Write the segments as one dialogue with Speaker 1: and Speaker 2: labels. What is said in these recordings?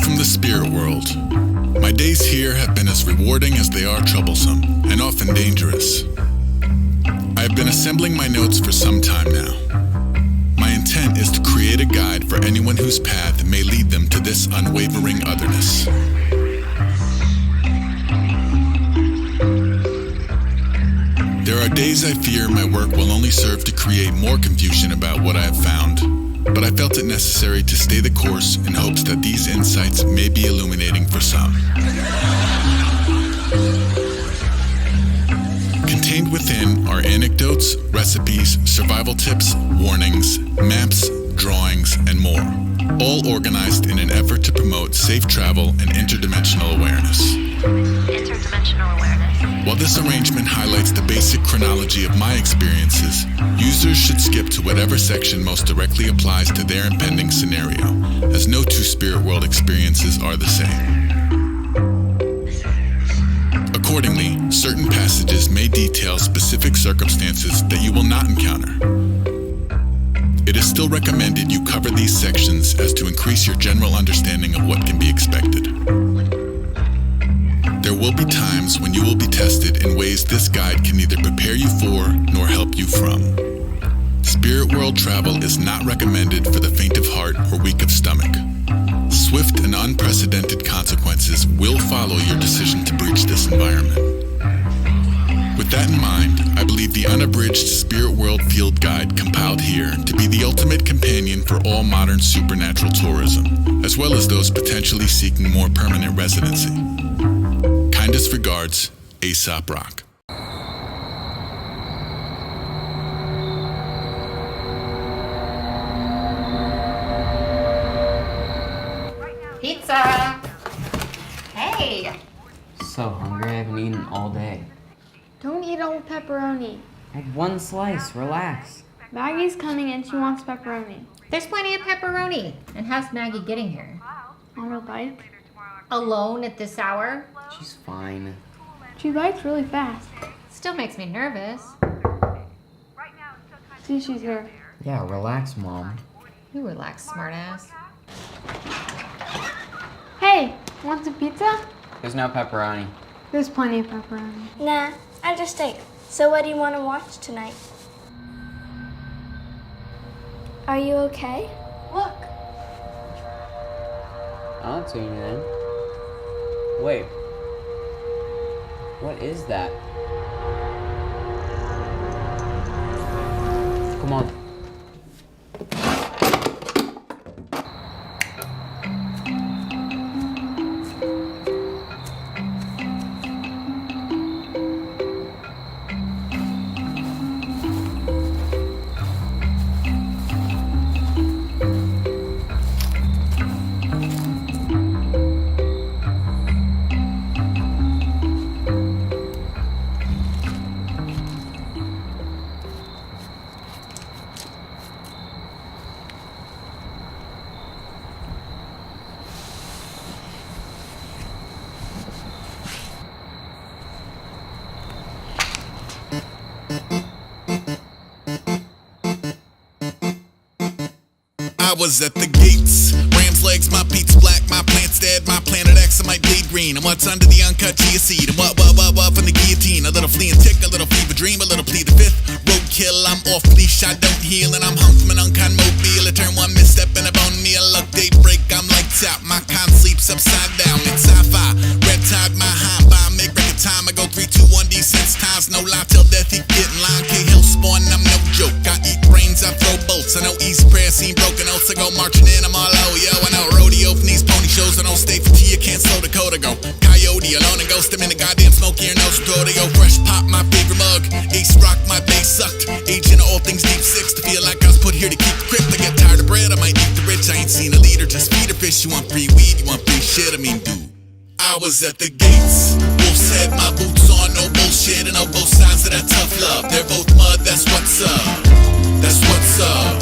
Speaker 1: from the spirit world. My days here have been as rewarding as they are troublesome, and often dangerous. I have been assembling my notes for some time now. My intent is to create a guide for anyone whose path may lead them to this unwavering otherness. There are days I fear my work will only serve to create more confusion about what I have found, but I felt it necessary to stay the course in hopes that these insights may be illuminating for some. Contained within are anecdotes, recipes, survival tips, warnings, maps, drawings, and more, all organized in an effort to promote safe travel and interdimensional awareness.
Speaker 2: Interdimensional awareness.
Speaker 1: While this arrangement highlights the basic chronology of my experiences, users should skip to whatever section most directly applies to their impending scenario, as no two spirit world experiences are the same. Accordingly, certain passages may detail specific circumstances that you will not encounter. It is still recommended you cover these sections as to increase your general understanding of what can be expected. There will be times when you will be tested in ways this guide can neither prepare you for nor help you from. Spirit world travel is not recommended for the faint of heart or weak of stomach. Swift and unprecedented consequences will follow your decision to breach this environment. With that in mind, I believe the unabridged Spirit World Field Guide compiled here to be the ultimate companion for all modern supernatural tourism, as well as those potentially seeking more permanent residency. Kindest regards, Aesop Rock.
Speaker 2: Pizza! Hey!
Speaker 3: So hungry, I haven't eaten all day.
Speaker 4: Don't eat all the pepperoni.
Speaker 3: I had one slice, relax.
Speaker 4: Maggie's coming and she wants pepperoni.
Speaker 2: There's plenty of pepperoni. And how's Maggie getting here?
Speaker 4: On her bike?
Speaker 2: Alone at this hour?
Speaker 3: She's fine.
Speaker 4: She bikes really fast.
Speaker 2: Still makes me nervous.
Speaker 4: See, she's here.
Speaker 3: Yeah, relax, Mom.
Speaker 2: You relax, smartass.
Speaker 4: Hey, want some pizza?
Speaker 3: There's no pepperoni.
Speaker 4: There's plenty of pepperoni.
Speaker 5: Nah, I just ate. So what do you want to watch tonight? Are you okay? Look.
Speaker 3: I don't see anything. Wait. What is that? Come on.
Speaker 1: I was at the gates. Ram's legs, my beats black, my plant's dead, my planet X, and my blade green. And what's under the uncut chia seed? And what from the guillotine? A little flea and tick, a little fever dream, a little plead the fifth. Roadkill, I'm off leash, I don't heal, and I'm hung from an unkind mobile. I turn one misstep and a bone meal. Look, daybreak, I'm lights out. My con sleeps upside down. It's sci-fi. Red tide, my high by make record time. I go 3, 2, 1 D-sense times. No lie till death, he getting line. K-Hill spawn, I'm no joke. I eat brains, I throw bolts. I know easy prayer, seen broken oats. I go marching in, I'm all low, yo. I know rodeo from these pony shows. I don't stay for tea, I can't slow the code. I go coyote, alone and ghost. I'm in the goddamn smoky and nose rodeo. Fresh pop, my favorite mug. Ace rock, my bass sucked. Agent of all things deep six. To feel like I was put here to keep the crypt. I get tired of bread, I might eat the rich. I ain't seen a leader, just feed a fish. You want free weed, you want free shit. I mean, dude, I was at the gates. Wolf said my boots on, no bullshit. And on both sides of that tough love. They're both mud, that's what's up. That's what's up.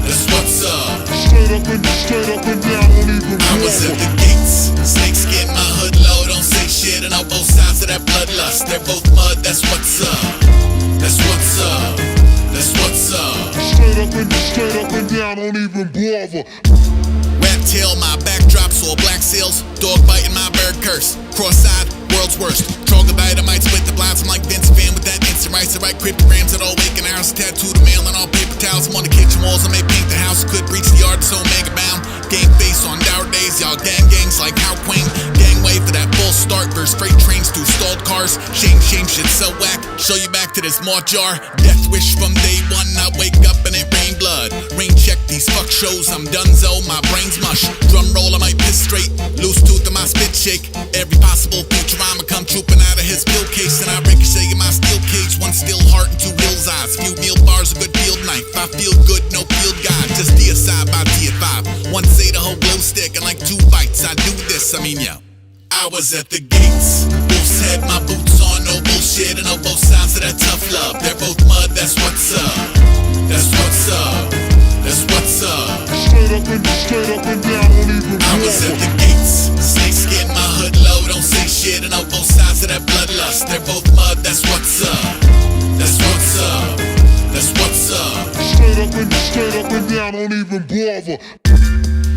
Speaker 1: That's what's up. Straight up and down, don't even I was at the gates. Snakes get my hood low, don't say shit. And on both sides of that bloodlust. They're both mud, that's what's up. That's what's up. That's what's up. Straight up and down, don't even bother. Rat tail, my backdrops, all black sails house, tattooed a mail on all paper towels. I'm on the kitchen walls, I may paint the house. Could reach the yard, so mega bound. Game face on dour days, y'all gangs like how Queen. Gangway for that full start, verse freight trains through stalled cars. Shame, shit so whack. Show you back to this malt jar. Death wish from day one, I wake up and it rain blood. Rain check these fuck shows, I'm donezo, my brain's mush. Drum roll, I might piss straight. Loose tooth in my spit shake. Every possible future rhyme come trooping out of his pill case. And I ricochet in my steel cage. One still heart and two hills eyes. Few meal bars, a good field knife. I feel good, no field guide. Just deicide by D5. One say the whole glow stick and like 2 bites. I do this, I mean yo. I was at the gates. Wolf's head, my boots on, no bullshit. And on both sides of that tough love. They're both mud, that's what's up. That's what's up. That's what's up. Straight up and down, don't even I was at the gates. Snake skin, my hood low, don't say shit. And on both sides of that bloodlust. They're both mud, that's what's up. That's what's up. That's what's up. Straight up and down, don't even bother.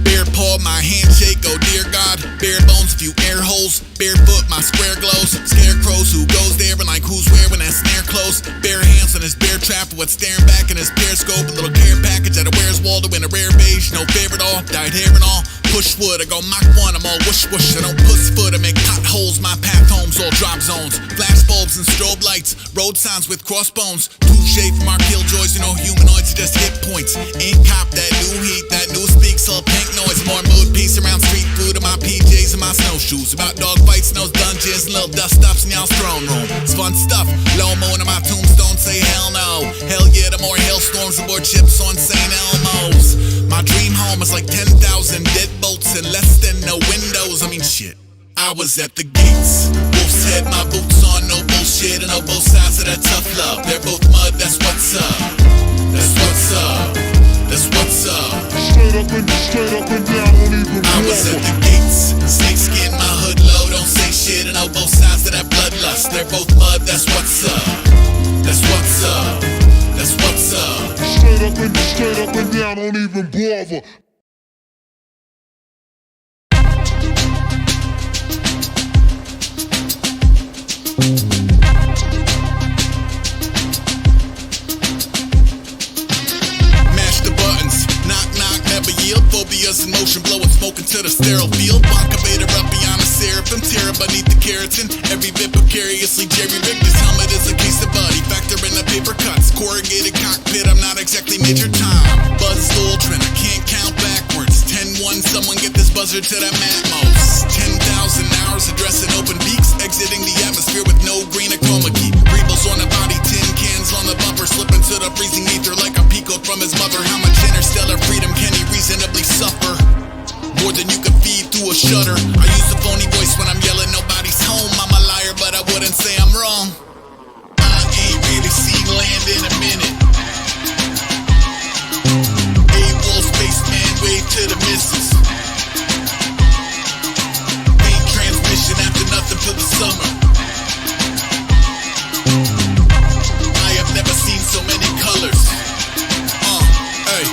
Speaker 1: Bare paw, my handshake, oh dear God. Bare bones, few air holes. Barefoot, my square glows. Scarecrows, who goes there and like who's where when that snare close. Bare hands on his bear trap, what's staring back in his periscope. A little care package at a Where's Waldo in a rare beige. No fair at all, dyed hair and all. Push wood, I go Mach 1, I'm all whoosh whoosh. I don't puss foot, I make potholes. My path homes, all drop zones. Flash bulbs and strobe lights. Road signs with crossbones. Touche from our killjoys, you know humanoids are just hit points. Ain't cop that new heat, that new speak, so pink noise. More mood, peace around street food and my PJs and my snowshoes. About dog fights and those dungeons and little dust ups in y'all's throne room. It's fun stuff, low-mo and my tombstone say hell no. Hell yeah, the more hailstorms aboard ships on St. Elmo's. My dream home is like 10,000 deadbolts and less than no windows. I mean shit. I was at the gates. Wolf's head, my boots on, no bullshit. And on both sides of that tough love. They're both mud, that's what's up. That's what's up. That's what's up. Straight up and down, don't even I was at the gates. Snake skin, my hood low, don't say shit. And on both sides of that bloodlust. They're both mud, that's what's up. That's what's up. That's what's up. Straight up and down, don't even bother. Mash the buttons, knock knock, never yield. Phobias in motion, blowing smoke into the sterile field. Blanca Vader up beyond the seraphim, terror beneath the keratin. Every bit precariously jerry-rigged. This helmet is a case of buddy. Factor in the paper cuts, corrugated cockpit. I'm not exactly Major Tom. Buzz Aldrin, I can't count backwards. 10-1, someone get this buzzer to the Matmos. 10,000 hours addressing open beaks, exiting the atmosphere with no green or chroma key. Rebels on the body, tin cans on the bumper, slipping to the freezing ether like a peacock from his mother. How much interstellar freedom can he reasonably suffer? More than you can feed through a shutter. I use a phony voice when I'm yelling nobody's home. I'm a liar, but I wouldn't say I'm wrong. I ain't really seen land in a minute. A-Wall spaceman, wave to the missus. Main transmission after nothing for the summer. I have never seen so many colors. Hey.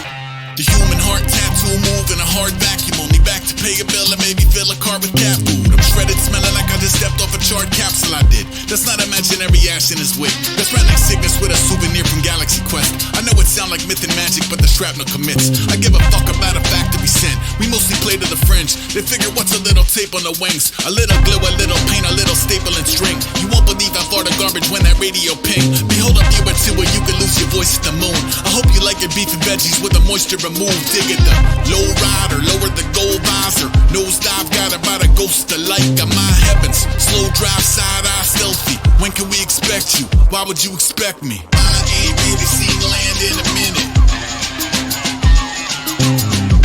Speaker 1: The human heart tattoo move in a hard vacuum. Only back to pay a bill and maybe fill a car with cat food. I'm shredded, smelling like I just stepped off a charred capsule. I did. That's not imaginary ash in his wig. That's redneck sickness with a souvenir from Galaxy Quest. I know it sound like myth and magic, but the shrapnel commits. I give a fuck about a factory scent. We mostly play to the fringe. They figure what's a little tape on the wings. A little glue, a little paint, a little staple and string. You won't believe how far the garbage when that radio ping. Behold up you until where you can lose your voice at the moon. I hope you like your beef and veggies with the moisture removed. Dig at the low rider, lower the gold visor. Nosedive got about a ghost of light. Got my heavens, slow drive, side eye, stealthy. When can we expect you? Why would you expect me? I ain't really seen land in a minute.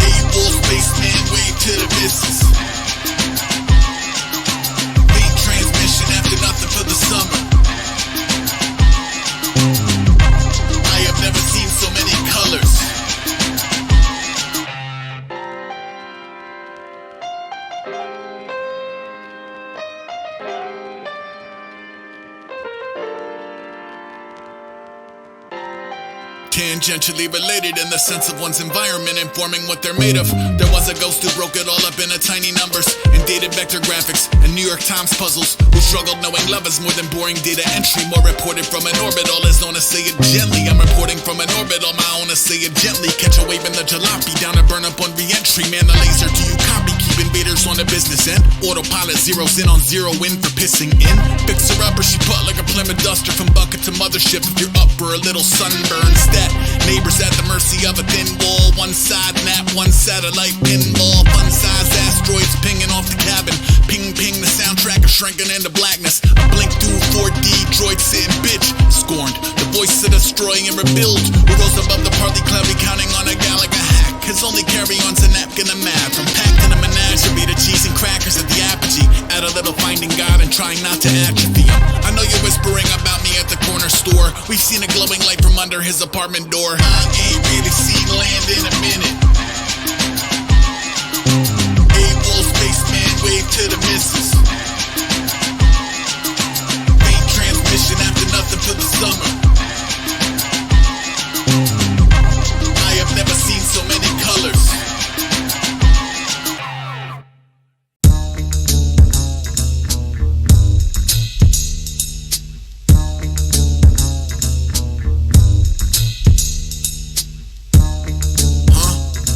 Speaker 1: A-Wall spaceman, wave to the missus. Main transmission after nothing for the summer. I have never seen so many colors. tangentially related in the sense of one's environment informing what they're made of. There was a ghost who broke it all up into tiny numbers and dated vector graphics and New York Times puzzles, who struggled knowing love is more than boring data entry. More reported from an orbit, all is known to say it gently. I'm reporting from an orbit, all my own to say it gently. Catch a wave in the jalopy, down to burn up on re-entry. Man, the laser, do you copy? Keep invaders on the business end. Autopilot zeroes in on zero in for pissing in. Fix her up or she put like a Plymouth Duster from bucket to mothership. If you're up for a little sunburn stat, neighbors at the mercy of a thin wall. One side nap, one satellite pinball. Fun-sized asteroids pinging off the cabin. Ping ping, the soundtrack is shrinking into blackness. I blink through 4D, droid sitting bitch. Scorned, the voice of destroying and rebuild. Who rose above the partly cloudy, counting on a Galaga hack. His only carry-on's a napkin of math. From packed in a menagerie to cheese and crackers at the apogee. Add a little finding God and trying not to atrophy him. I know you're whispering about me at the corner store. We've seen a glowing light from under his apartment door. I ain't really seen land in a minute. A-Bull spaceman, wave to the missus. Faint transmission after nothing for the summer. I have never seen so many colors.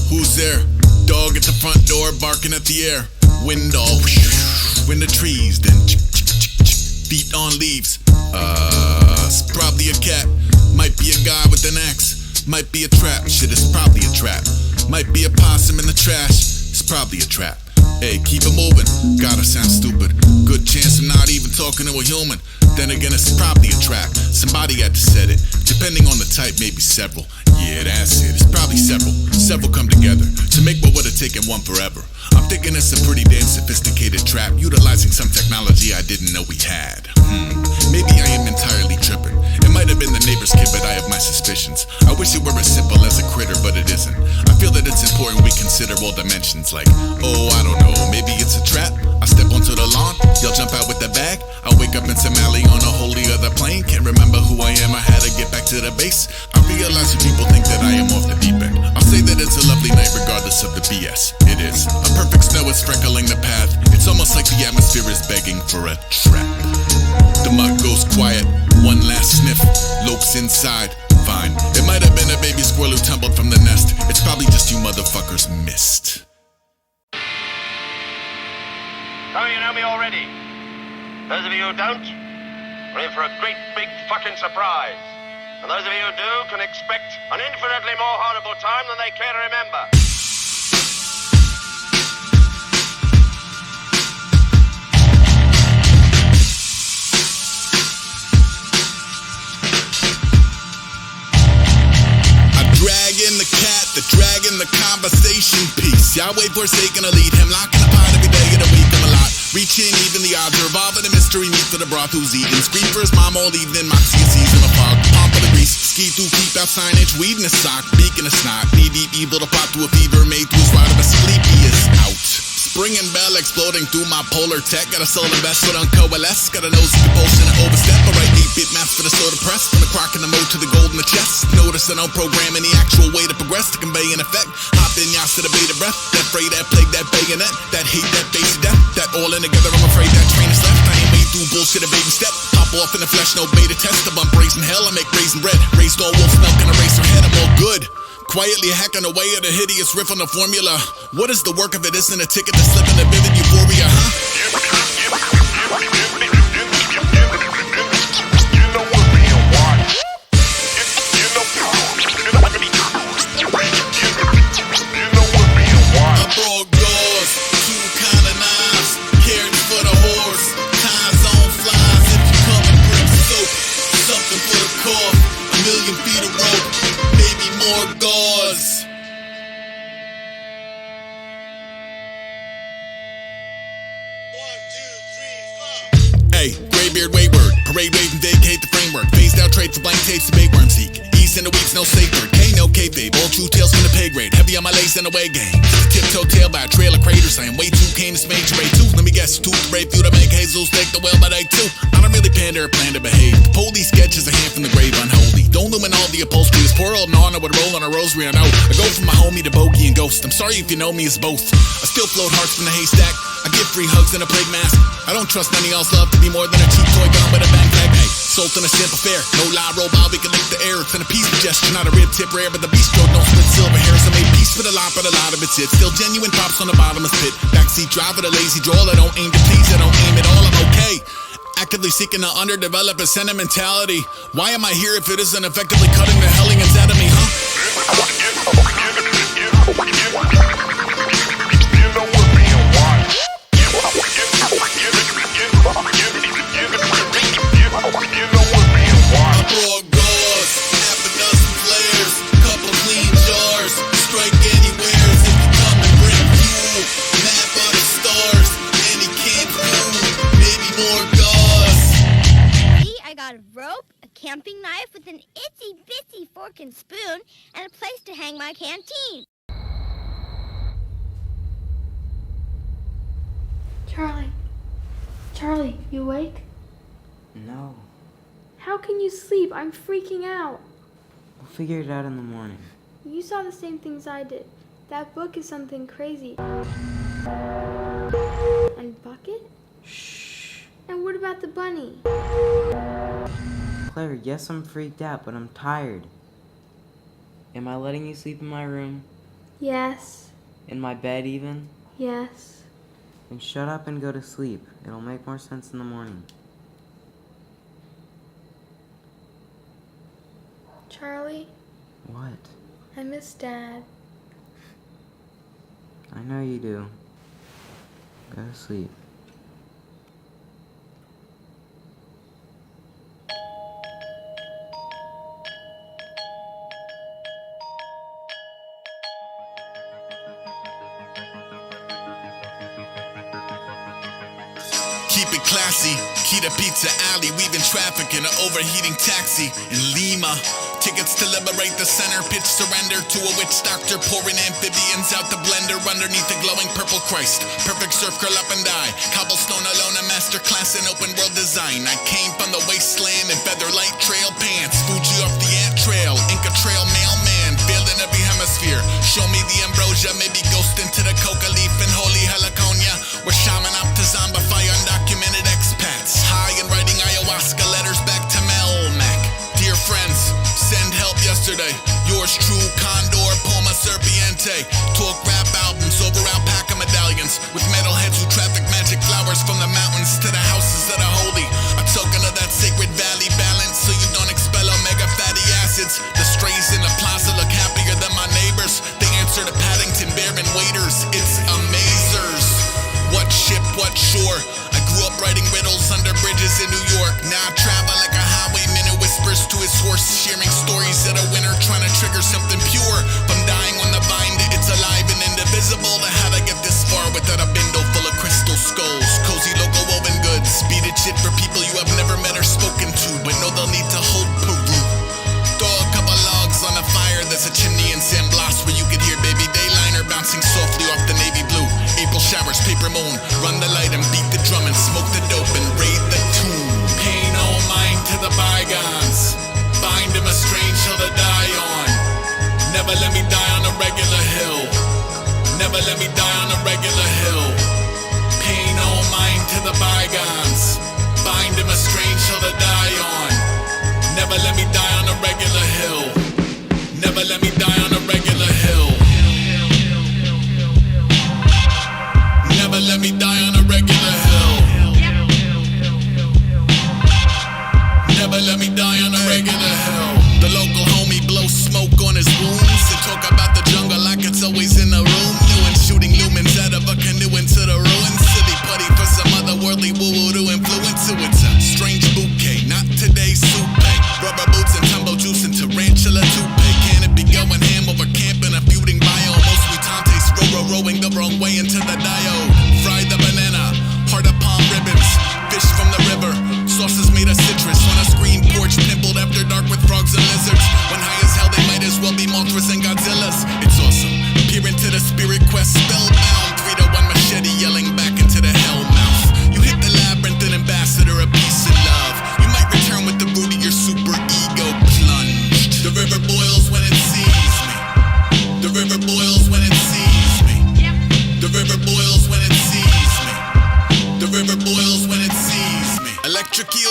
Speaker 1: Who's there? Dog at the front door barking at the air. Wind all in the trees, then feet on leaves. It's probably a cat. Might be a guy with an axe. Might be a trap. Shit, it's probably a trap. Might be a possum in the trash. It's probably a trap. Hey, keep it moving. Gotta sound stupid. Good chance I'm not even talking to a human. Then again, it's probably a trap. Somebody had to set it. Depending on the type, maybe several. Yeah, that's it. It's probably several. Several come together to make what would have taken one forever. I'm thinking it's a pretty damn sophisticated trap, utilizing some technology I didn't know we had. Maybe I am entirely tripping. It might have been the neighbor's kid, but I have my suspicions. I wish it were as simple as a critter, but it isn't. I feel that it's important we consider all dimensions, like, oh, I don't know, maybe it's a trap. I step onto the lawn, you'll jump out with the bag. I'll wake up in some alley on a wholly other plane. Can't remember who I am, I had to get back to the base. I realize you people think that I am off the deep end. I'll say that it's a lovely night regardless of the BS. It is. A perfect snow is freckling the path. It's almost like the atmosphere is begging for a trap. The mud goes quiet, one last sniff, lopes inside. Fine, it might have been a baby squirrel who tumbled from the nest. It's probably just you motherfuckers missed.
Speaker 6: Oh, you know me already. Those of you who don't, we're in for a great big fucking surprise. And those of you who do can expect an infinitely more horrible time than they care to remember.
Speaker 1: Dragging the cat, the dragon, the conversation piece. Yahweh forsaken to lead him, locking the pot every day of the week. I'm a lot. Reaching even the odds, revolving the mystery meat for the broth who's eating. Scream for his mom all evening, moxie a season of fog. Pump of the grease, ski through, keep out signage, weed in a sock, beacon a snot. Knee deep evil to plot to a fever, made through his ride of a sleepy is out. Spring and bell exploding through my polar tech. Got a soul investment on coalesce. Got a nose compulsion to overstep. Alright, 8-bit math for the soda press. From the crock in the mode to the gold in the chest. Notice I don't program any actual way to progress to convey an effect. Hop in, yas to the beta breath. That fray, that plague, that bayonet. That hate, that base of death. That all in together, I'm afraid that train is left. I ain't made through bullshit a baby step. Pop off in the flesh, no beta test. I bump raising hell, I make raisin bread. Raised all wolf milk and I raise her head, I'm all good. Quietly hacking away at a hideous riff on the formula. What is the work of it? Isn't a ticket to slip in a vivid euphoria, huh? I brought gauze, two kind of knives, carrots for the horse, time zone flies. If you come and bring soap, something for the cough, 1,000,000 feet of rope, maybe more gauze. Hey, graybeard wayward, parade wave and vacate the framework. Phased out trade for blank tapes to make worm seek. East in the weeks, no safe word. K no kayfabe, all true tales from the pay grade. Heavy on my lace and away game. Tiptoe tail by a trail of craters. I am way too keen to major rate too. Let me guess, too brave few to make hazels take the well, but I too. I don't really pander or plan to behave. The police sketch is a hand from the grave unholy. Don't lumen all the upholstery is quarrel, no, I would roll on a rosary, I know. I go from my homie to bogey and ghost. I'm sorry if you know me as both. I still float hearts from the haystack. I give free hugs and a plague mask. I don't trust none of y'all's love to be more than a cheap toy gun with a bang tag. Hey, sold on a simple fare. No lie, robot, we can link the air. It's an appease gesture, not a rib tip rare, but the beast stroke don't split silver hairs. I made peace with a lot, but a lot of it's it. Still genuine pops on the bottom of spit. Backseat drive with a lazy drawl. I don't aim to please, I don't aim at all, I'm okay. Actively seeking to underdevelop a sentimentality. Why am I here if it isn't effectively cutting the hellions out of me, huh? Uproar gauze, half a dozen flares, couple clean jars, strike anywhere if you come and bring fuel. Map of the stars, any can't food, maybe more gauze.
Speaker 7: I got a rope, a camping knife with an itsy bitsy fork and spoon, and a place to hang my canteen.
Speaker 4: Charlie, you awake?
Speaker 3: No.
Speaker 4: How can you sleep? I'm freaking out.
Speaker 3: We'll figure it out in the morning.
Speaker 4: You saw the same things I did. That book is something crazy. And Bucket?
Speaker 3: Shh.
Speaker 4: And what about the bunny?
Speaker 3: Claire, yes, I'm freaked out, but I'm tired. Am I letting you sleep in my room?
Speaker 4: Yes.
Speaker 3: In my bed, even?
Speaker 4: Yes.
Speaker 3: Then shut up and go to sleep. It'll make more sense in the morning.
Speaker 4: Charlie,
Speaker 3: What?
Speaker 4: I miss Dad.
Speaker 3: I know you do. Go to sleep.
Speaker 1: Keep it classy, Kita Pizza Alley, weaving traffic in an overheating taxi in Lima. Tickets to liberate the center, pitch surrender to a witch doctor, pouring amphibians out the blender underneath the glowing purple Christ. Perfect surf, curl up and die. Cobblestone alone, a master class in open world design. I came from the wasteland in featherlight trail pants. Fuji off the ant trail, Inca trail mailman, failed in every hemisphere. Show me the ambrosia, maybe ghost into the coca leaf in holy heliconia. We're shaman up to zombify undocumented expats. High and writing ayahuasca letters back to Melmac. Dear friends, send help yesterday. Yours true, Condor, Poma Serpiente. Talk rap albums over alpaca medallions with metalheads who traffic magic flowers from the mountains to the houses that are holy. A token of that sacred valley balance so you don't expel omega fatty acids. The strays in the plaza look happier than my neighbors. They answer to Paddington Bearman waiters. It's amazers. What ship, what shore? I grew up writing riddles under bridges in New York. Now I travel like a highwayman who whispers to his horse, sharing stories at a winter, trying to trigger something pure. From dying on the vine to it's alive and indivisible, to how to get this far without a bindle full of crystal skulls. Cozy logo woven goods, beaded shit for people you have never met or spoken to, but know they'll need to hold Peru. Throw a couple logs on the fire, there's a chimney in San Blas where you could hear baby dayliner bouncing softly off the navy blue. April showers, paper moon, run the light and beat the drum and smoke the dope and raid the tomb. Pay no mind to the bygones, find him a strange hill to die on. Never let me die on a regular hill, never let me die on a regular hill. Pay no mind to the bygones, find him a strange hill to die on. Never let me die on a regular hill, never let me die on a regular hill. Never let me die on a regular hill. Never let me die on a regular hill. The local homie blows smoke on his wounds and talk about the jungle like it's always in the room. New and shooting lumens out of a canoe into the ruins. Silly putty for some otherworldly woo-woo to influence. So it's a strange bouquet, not today's soup. Rubber boots and tumble juice and tarantula toupee. Can it be going ham over camp in a feuding bio? Most mutantes rowing the wrong way into the diode. Fry the banana,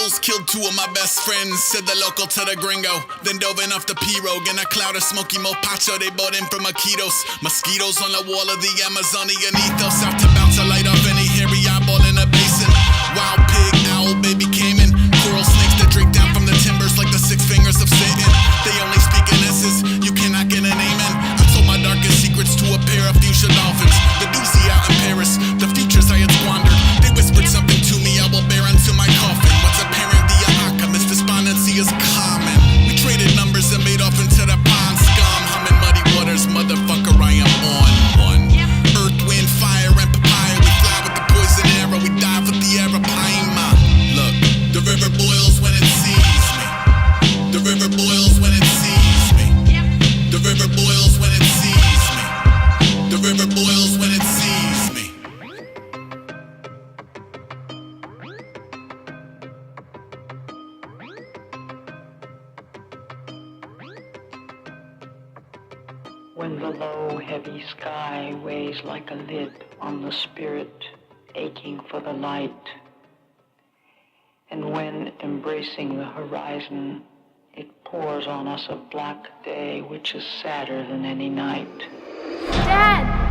Speaker 1: boils killed two of my best friends, said the local to the gringo. Then dove in off the pirogue in a cloud of smoky mopacho they bought in from Iquitos. Mosquitoes on the wall of the Amazonian ethos, out to bounce a light off any hairy eyeball in a basin. Wild pig, owl, baby caiman, coral snakes that drink down from the timbers like the 6 fingers of Satan. They only speak in S's, you cannot get an amen. I told my darkest secrets to a pair of fuchsia dolphins. The doozy out in Paris, the features I had squandered. They whispered something to me I will bear unto my coffin. What's apparent via alchemist, despondency is common. We traded numbers and made off into the pond scum. Humming muddy waters, motherfucker, I am on one. Earth, wind, fire, and papaya. We fly with the poison arrow, we dive with the arapaima. Look, the river boils when it sees me. The river boils when it sees me. The river boils when it sees me. The river boils when it sees me.
Speaker 8: When the low, heavy sky weighs like a lid on the spirit, aching for the light, and when, embracing the horizon, it pours on us a black day which is sadder than any night.
Speaker 4: Dad!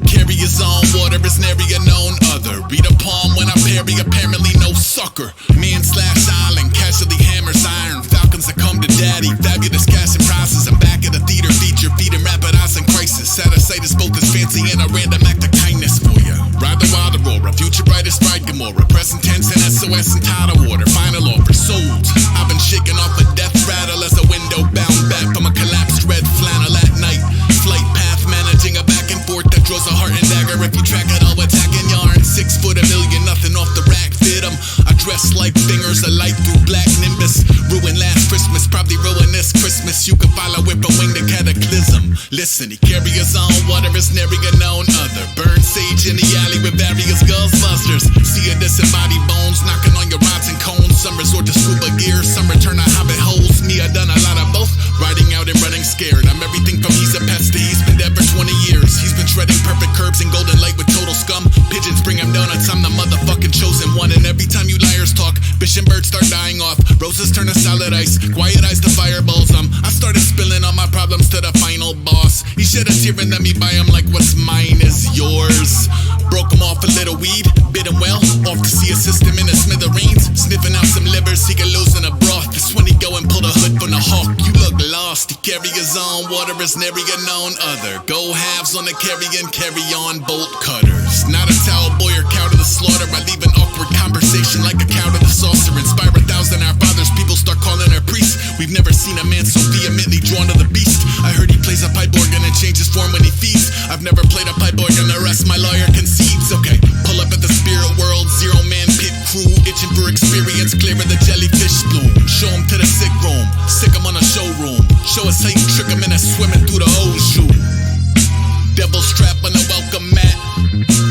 Speaker 1: Carry his own water is nary a known other. Read a poem when I parry, apparently no sucker. Man slash island, casually hammers iron. Falcons that come to daddy, fabulous cash and prizes. I'm back at a theater feature, feeding rapid eyes and crisis. Out of sight is both as fancy and a random act of kindness for ya. Ride the wild aurora, future brightest bride Gamora. Present tense and SOS and tidal water. Final offer sold. I've been shaking off a death rattle as a window bound back from a collapsed red flannel at night. Flight path managing a back and forth that draws a heart and dagger. If you track it all, attacking yarn. 6 foot a million, nothing off the rack fit 'em. I dress like fingers of light through black nimbus. Ruined last Christmas, probably ruin this Christmas. You can follow with a winged cataclysm. Listen, he carry his own water, is nary a known other. Burn sage in the alley with various ghostbusters. See a disembodied bones knocking on your rods and cones. Some resort to scuba gear, some return to hobbit holes. Me, I done a lot of both, riding out and running scared. I'm everything from he's a pest to he's been dead for 20 years. He's been shredding perfect curbs and golden light with total scum. Pigeons bring him donuts, I'm the motherfucking chosen one. And every time you liars talk, fish and birds start dying off. Roses turn to solid ice, quiet eyes to fireballs. I started spilling all my problems to the final boss. He shed a tear and let me buy him like what's mine is yours. Broke him off a little weed, bit him well, off to see a system in the smithereens. Sniffing out some livers, he can lose in a broth. That's when he go and pull the hood from the hawk. You look lost, he carry his own water, is nary a known other. Go halves on the carry and carry on bolt cutters. Not a towel boy or cow to the slaughter. I leave an awkward conversation like a cow to the saucer. Inspire 1,000 our fathers, people start calling her priest. We've never seen a man so vehemently drawn to the beast. I heard he plays a pipe organ and changes form when he feeds. I've never played a pipe organ, the rest my lawyer concedes. Okay, pull up at the spirit world, 0-man pit crew, itching for experience, clearing the jellyfish bloom. Show him to the sick room, sick him on a showroom. Show us how you trick him in a swimming through the ocean. Devil's trap on the welcome mat.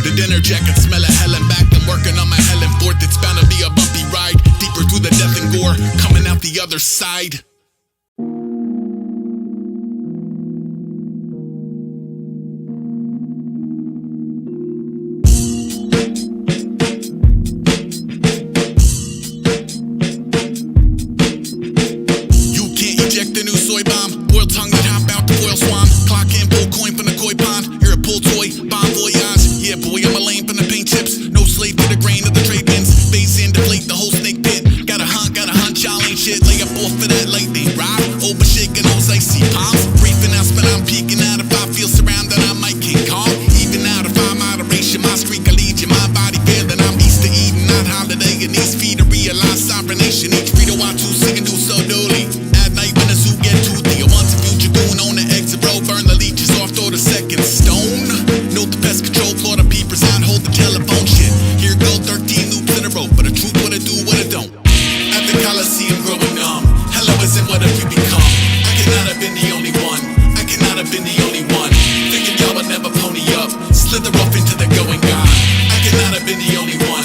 Speaker 1: The dinner jacket smell of hell and back. I'm working on my hell and forth. It's bound to be a bumpy ride. Deeper through the death and gore, coming out the other side. You can't eject the new soy bomb. Boiled tongue that hop out the foil swan. Clock in, pull coin from the koi pond. You're a pull toy, bon voyage. Yeah, boy, I'm a lame from the paint chips. No slave to the grain of the trade winds. Phase in, deflate the whole snake pit. Got a hunch, y'all ain't shit. Lay up off for that lightning rod. Over shaking those icy palms. Briefing out, but I'm peeking out. If I feel surrounded, I might King Kong. Even out if I'm moderation, my streak of legion. My body failing, I'm Easter Eden, not holiday. And these feet to realize sovereign nation. Each Frito I two singing do so dooley. At night when the zoo get toothy. Once a future goon on the exit row. Burn the leeches off, throw the second stone. Note the pest control, Florida peepers out, hold the telephone shit. Here go 13 loops in a row. But the truth, what it do, what it don't. At the Coliseum growing numb. Hello isn't what have you become? I cannot have been the only one. I cannot have been the only one. Thinking y'all would never pony up. Slither off into the going God. I cannot have been the only one.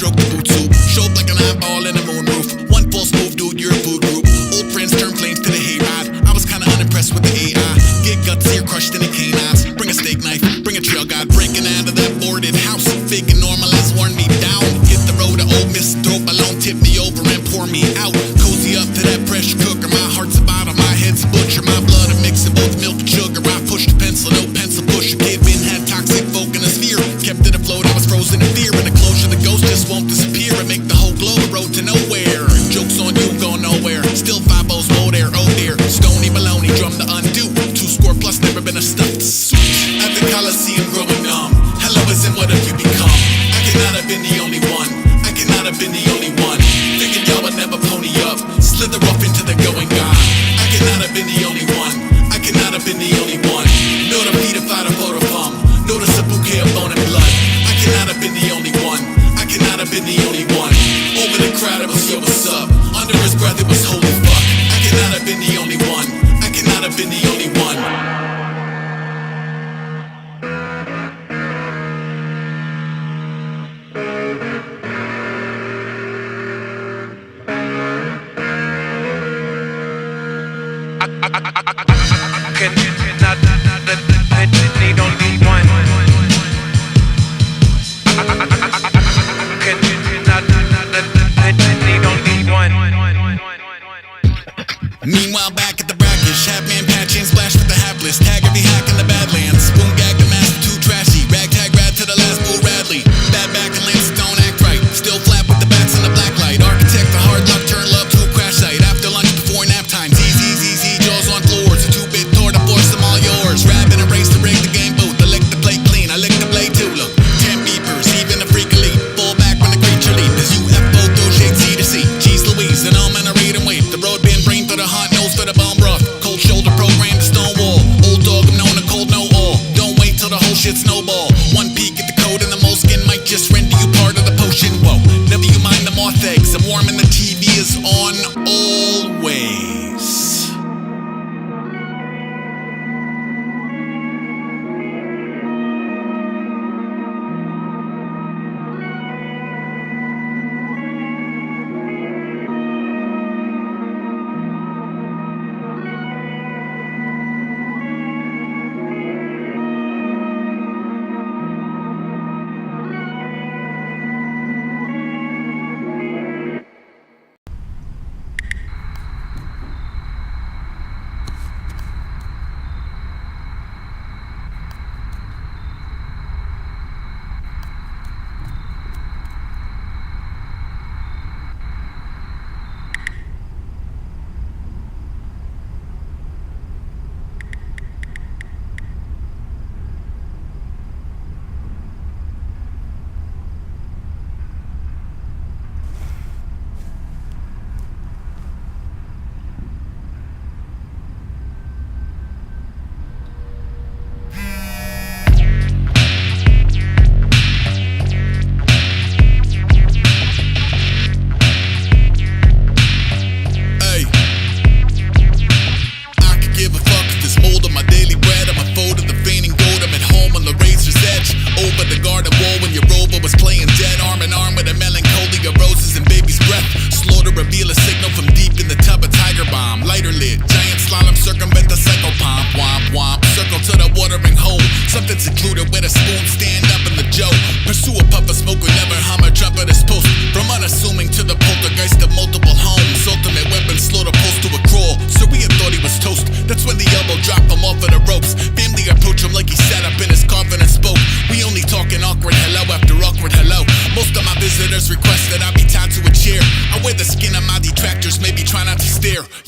Speaker 1: stroke the boot soup. Show up like an eyeball in a moonroof. One false move, dude, you're a food group. Old friends turn flames to the hayride. I was kinda unimpressed with the AI. Get guts here, crushed in the canines. Bring a steak knife, bring a trail guide. Breaking out of that boarded house. Faking normal has worn me down. Hit the road to Old Miss, throw my loan, tip me over and pour me out. Cozy up to that pressure cooker. My heart's a bottom, my head's a butcher. My blood a mix of both milk and sugar. I pushed a pencil, no pencil pusher. Kid been had toxic folk in a sphere. Kept it afloat, I was frozen in fear. In the closure, the ghost just won't disappear and make the whole globe a road to nowhere. Joke's on you, going nowhere. Still 5-0's low there, oh dear. Stony baloney, drum to undo. 2 score plus, never been a stuffed suit. At the Coliseum, growing numb. Hello isn't what have you become? I cannot have been the only one. I cannot have been the only one. Figured y'all would never pony up. Slither off into the going God. I cannot have been the only one. I cannot have been the only one. Know the beat if I'd have photo thumb. Notice a bouquet of bone and blood. I cannot have been the only one. I cannot have been the only one. Over the crowd it was yo what's up. Under his breath it was holy fuck. I cannot have been the only one. I cannot have been the only one. Meanwhile, back at the brackish, half man patch and splash with the hapless. Tag every hack in the Badlands. Spoon gag the master too trashy. Ragtag rad to the last bull Radley. Bad back and Lance don't act right. Still flat with the bats in the black light. Architect the hard luck, turn love to a crash site. After lunch, before nap time. ZZZZ, jaws on floors. A 2-bit tour to force them all yours. Rabbit and race to rig the game booth. I lick the plate clean, I lick the blade too. Look, 10 beepers, even a freak elite. Fall back when the creature leap. As UFO throw shade C to C. Jeez Louise, and I'm in a read and wait. The road been brain for the hunt, nose for the bone broth. Cold shoulder program to Stonewall. Old dog, I'm known to cold no all. Don't wait till the whole shit snowball. One peek at the code and the moleskin might just render you part of the potion. Whoa, never you mind the moth eggs. I'm warm and the TV is on always.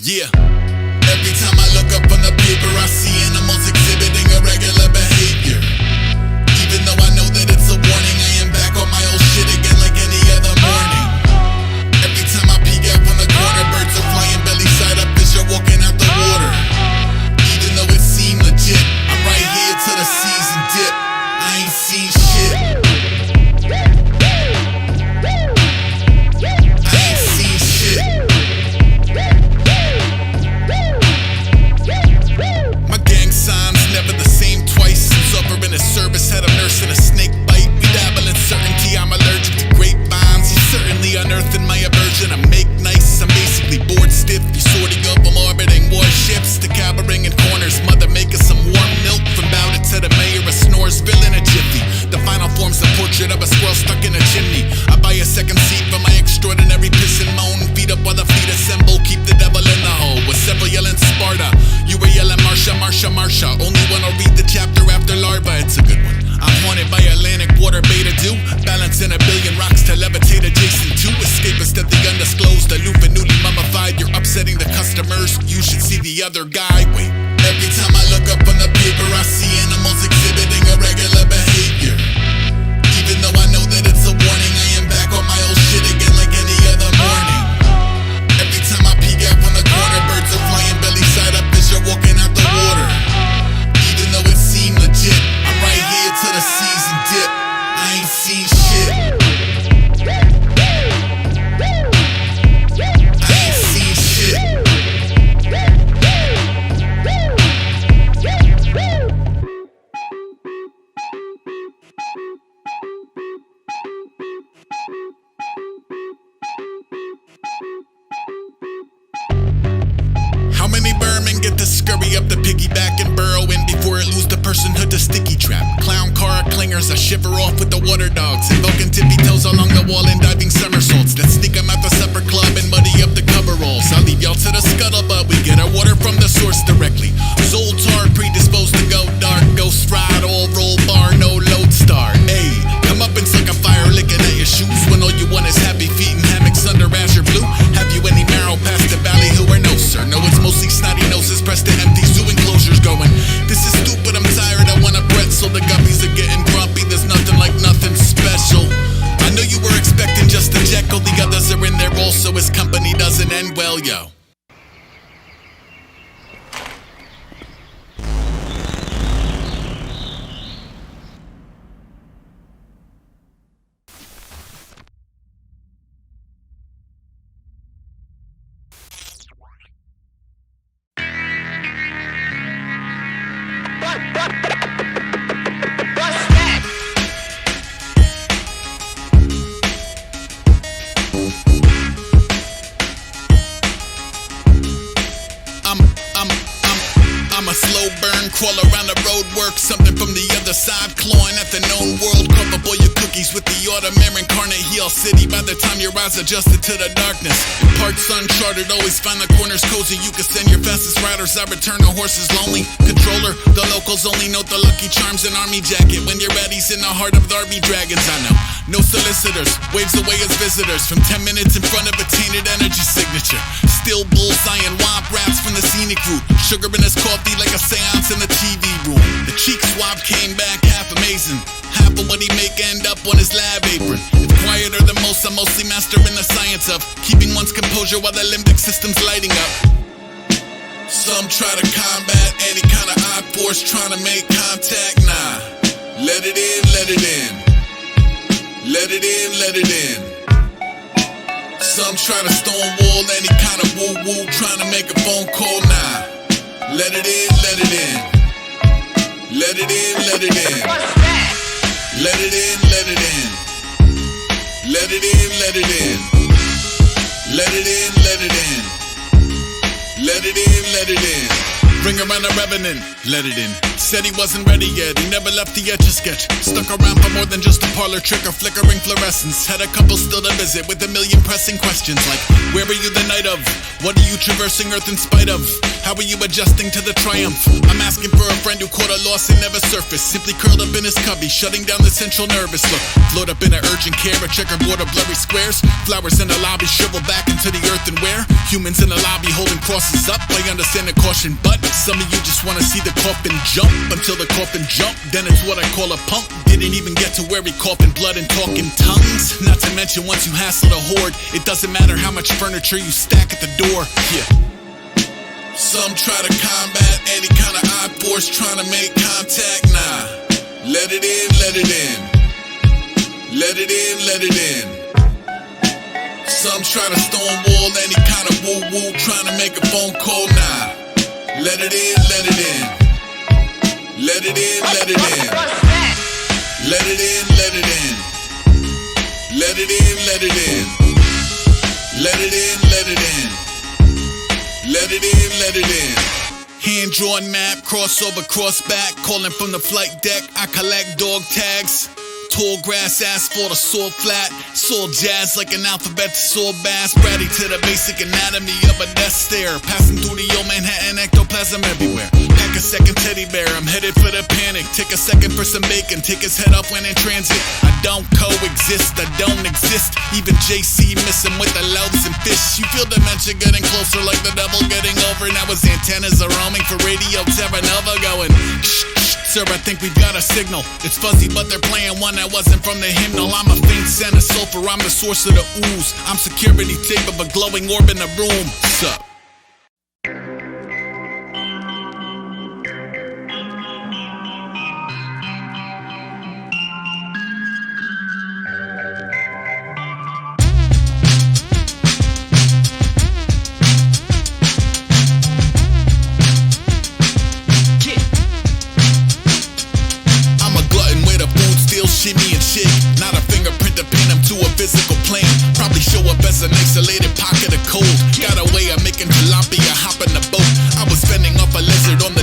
Speaker 1: Yeah. Every time I look up on the paper, I see animals exhibiting irregular behavior. Even though I know that it's a warning, I am back on my old shit again like any other morning. Every time I peek out from the corner, birds are flying belly side up as you're walking out the water. Even though it seemed legit, I'm right here till the season dip. I ain't seen shit. Service had a nurse and a snake bite. We dabble in certainty, I'm allergic up the piggyback and burrow in before it lose the personhood to sticky trap. Clown car clingers, I shiver off with the water dogs, invoking tippy toes along the wall and diving somersaults that sneak 'em out the supper club and muddy up the coveralls. I'll leave y'all to the scuttlebutt, we get our water from the source directly. Zoltar predisposed to go dark, ghost ride, all roll bar, no lodestar. Ayy, come up and suck a fire licking at your shoes when all you want is happy feet and hammocks under azure blue. Have you any marrow past the valley who are no sir? No, it's mostly snotty noses pressed to empty zoo enclosures going. This is stupid, I'm tired, I want a pretzel. The guppies are getting grumpy, there's nothing like nothing special. I know you were expecting just a Jekyll, the others are in there also. His company doesn't end well, yo. I'm a slow burn, crawl around the road work, something from the other side, clawing at the known world. Cover boy your cookies with the autumn incarnate heel city. By the time your eyes adjusted to the darkness, in parts uncharted, always find the corners cozy. You can send your fastest riders, I return the horses lonely. Controller, the locals only note the Lucky Charms and army jacket. When you're ready's in the heart of the Army Dragons, I know. No solicitors, waves away as visitors. From 10 minutes in front of a tainted energy signature. Still bullseye and womp raps from the scenic route. Sugar in his coffee like a seance in the TV room. The cheek swab came back half amazing. Half of what he make end up on his lab apron. It's quieter than most, I'm mostly mastering the science of keeping one's composure while the limbic system's lighting up. Some try to combat any kind of odd force trying to make contact, nah. Let it in, let it in. Let it in, let it in. Some try to stonewall any kind of woo-woo trying to make a phone call, nah. Let it in, let it in. Let it in, let it in. Let it in, let it in. Let it in, let it in. Let it in, let it in. Let it in, let it in. Bring around a revenant, let it in. Said he wasn't ready yet, he never left the Etch-a-Sketch. Stuck around for more than just a parlor trick or flickering fluorescence. Had a couple still to visit with a million pressing questions like, where were you the night of? What are you traversing Earth in spite of? How are you adjusting to the triumph? I'm asking for a friend who caught a loss and never surfaced. Simply curled up in his cubby, shutting down the central nervous. Look, float up in an urgent care, a checkerboard of blurry squares. Flowers in the lobby shrivel back into the earthenware. Humans in the lobby holding crosses up. I understand the caution, but some of you just wanna see the coffin jump. Until the coffin jumped, then it's what I call a punk. Didn't even get to where he coughing blood and talking tongues. Not to mention once you hassle the horde, it doesn't matter how much furniture you stack at the door. Yeah. Some try to combat any kind of odd force trying to make contact, nah. Let it in, let it in. Let it in, let it in. Some try to stonewall any kind of woo-woo trying to make a phone call, nah. Let it in, let it in. Let it in, let it in. Let it in, let it in. Let it in, let it in. Let it in, let it in. Let it in, let it in. Hand-drawn map, crossover, cross back. Calling from the flight deck, I collect dog tags. Tall grass, asphalt, a sore flat. Soul jazz like an alphabet to soul bass. Bratty to the basic anatomy of a death stare. Passing through the old Manhattan, ectoplasm everywhere. Pack a second teddy bear, I'm headed for the panic. Take a second for some bacon, take his head off when in transit. I don't coexist, I don't exist. Even JC missing with the loaves and fish. You feel dementia getting closer like the devil getting over. Now his antennas are roaming for radio Terra Nova going. Sir, I think we've got a signal. It's fuzzy, but they're playing one that wasn't from the hymnal. I'm a faint scent of sulfur, I'm the source of the ooze. I'm security tape of a glowing orb in the room. Sup? Shimmy and shake, not a fingerprint to pin him to a physical plane. Probably show up as an isolated pocket of cold. Got a way of making tilapia hop in the boat. I was fending off a lizard on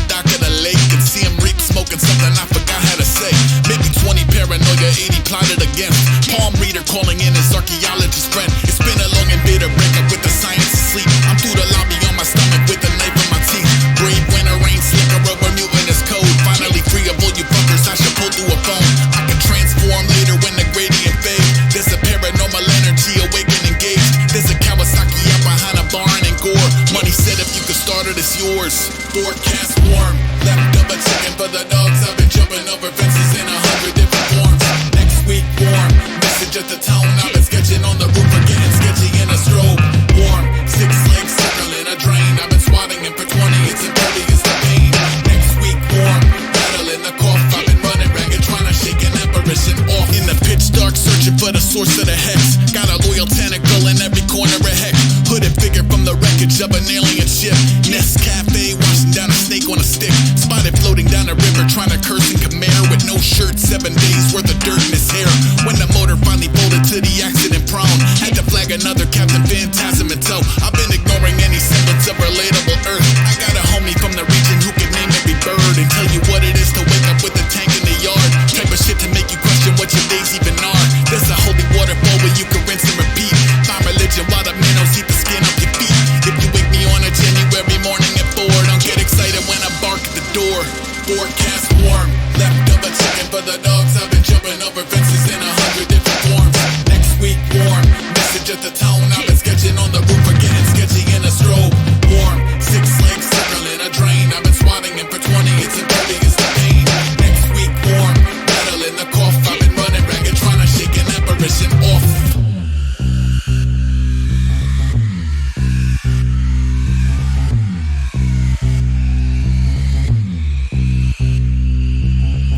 Speaker 1: is yours. Forecast warm, leftover chicken for the dogs. I've been jumping over fences in 100 different forms. Next week warm, message at the town. I've been sketching on the roof or getting sketchy in a strobe. Warm, 6 legs circling a drain. I've been swatting it for 20, it's impervious to pain. Next week warm, rattling the cough. I've been running ragged trying to shake an apparition off. In the pitch dark searching for the source of the hex. Got a loyal tentacle in every corner of heck. Hooded figure from the wreckage of an alien ship. Nest Cafe, washing down a snake on a stick. Spotted floating down a river, trying to curse and Khmer with no shirt, 7 days worth of dirt in his hair. When the motor finally folded to the accident prone, had to flag another Captain Phantasm in tow. I've been ignoring any semblance of relatable Earth. I got a homie from the region who can name every bird and tell you what it is to wake up with a tank in the yard. Type of shit to make you question what your days even are. There's a holy waterfall where you can rinse and repeat. Find religion while the minnows eat the skin off your feet. If you wake me on a January morning at 4, don't get excited when I bark at the door. Forecast warm, leftover chicken for the dogs. I've been jumping over fences in 100 different forms. Next week warm, message at the town. I've been sketching on the roof or getting sketchy in a strobe. Warm, 6 legs circling a drain. I've been swatting it for 20, it's impervious to pain. Next week warm, rattling the cough. I've been running ragged trying to shake an apparition off.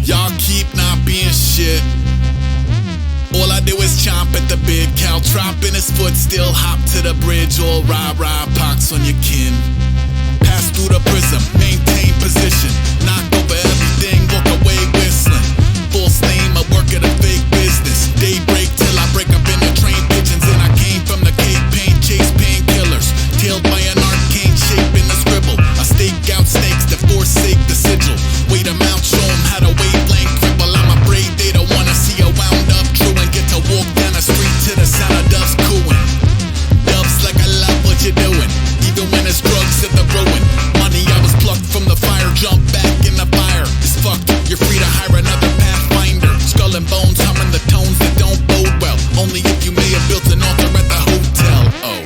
Speaker 1: Y'all keep not being shit. All I do is chomp at the big cow, tromping his foot, still hop to the bridge. All rah-rah, pox on your kin. Pass through the prism, maintain position. Knock over everything, walk away whistling. Full steam, I work at a fake business. Daybreak till I break up in the train pigeons. And I came from the cave pain, chase painkillers. Tailed by an arcane shape in the scribble. I stake out snakes that forsake the sigil. Wait a mount, show 'em how to wavelength cripple. I'm afraid they don't wanna see a wound up true and get to walk down the street to the sound of doves cooing. Doves like I love what you're doing, even when it's drugs at the ruin. Money I was plucked from the fire, jump back in the fire. It's fucked, you're free to hire another pathfinder. Skull and bones humming the tones that don't bode well. Only if you may have built an altar at the hotel. Oh.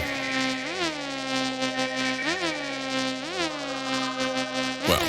Speaker 1: Well.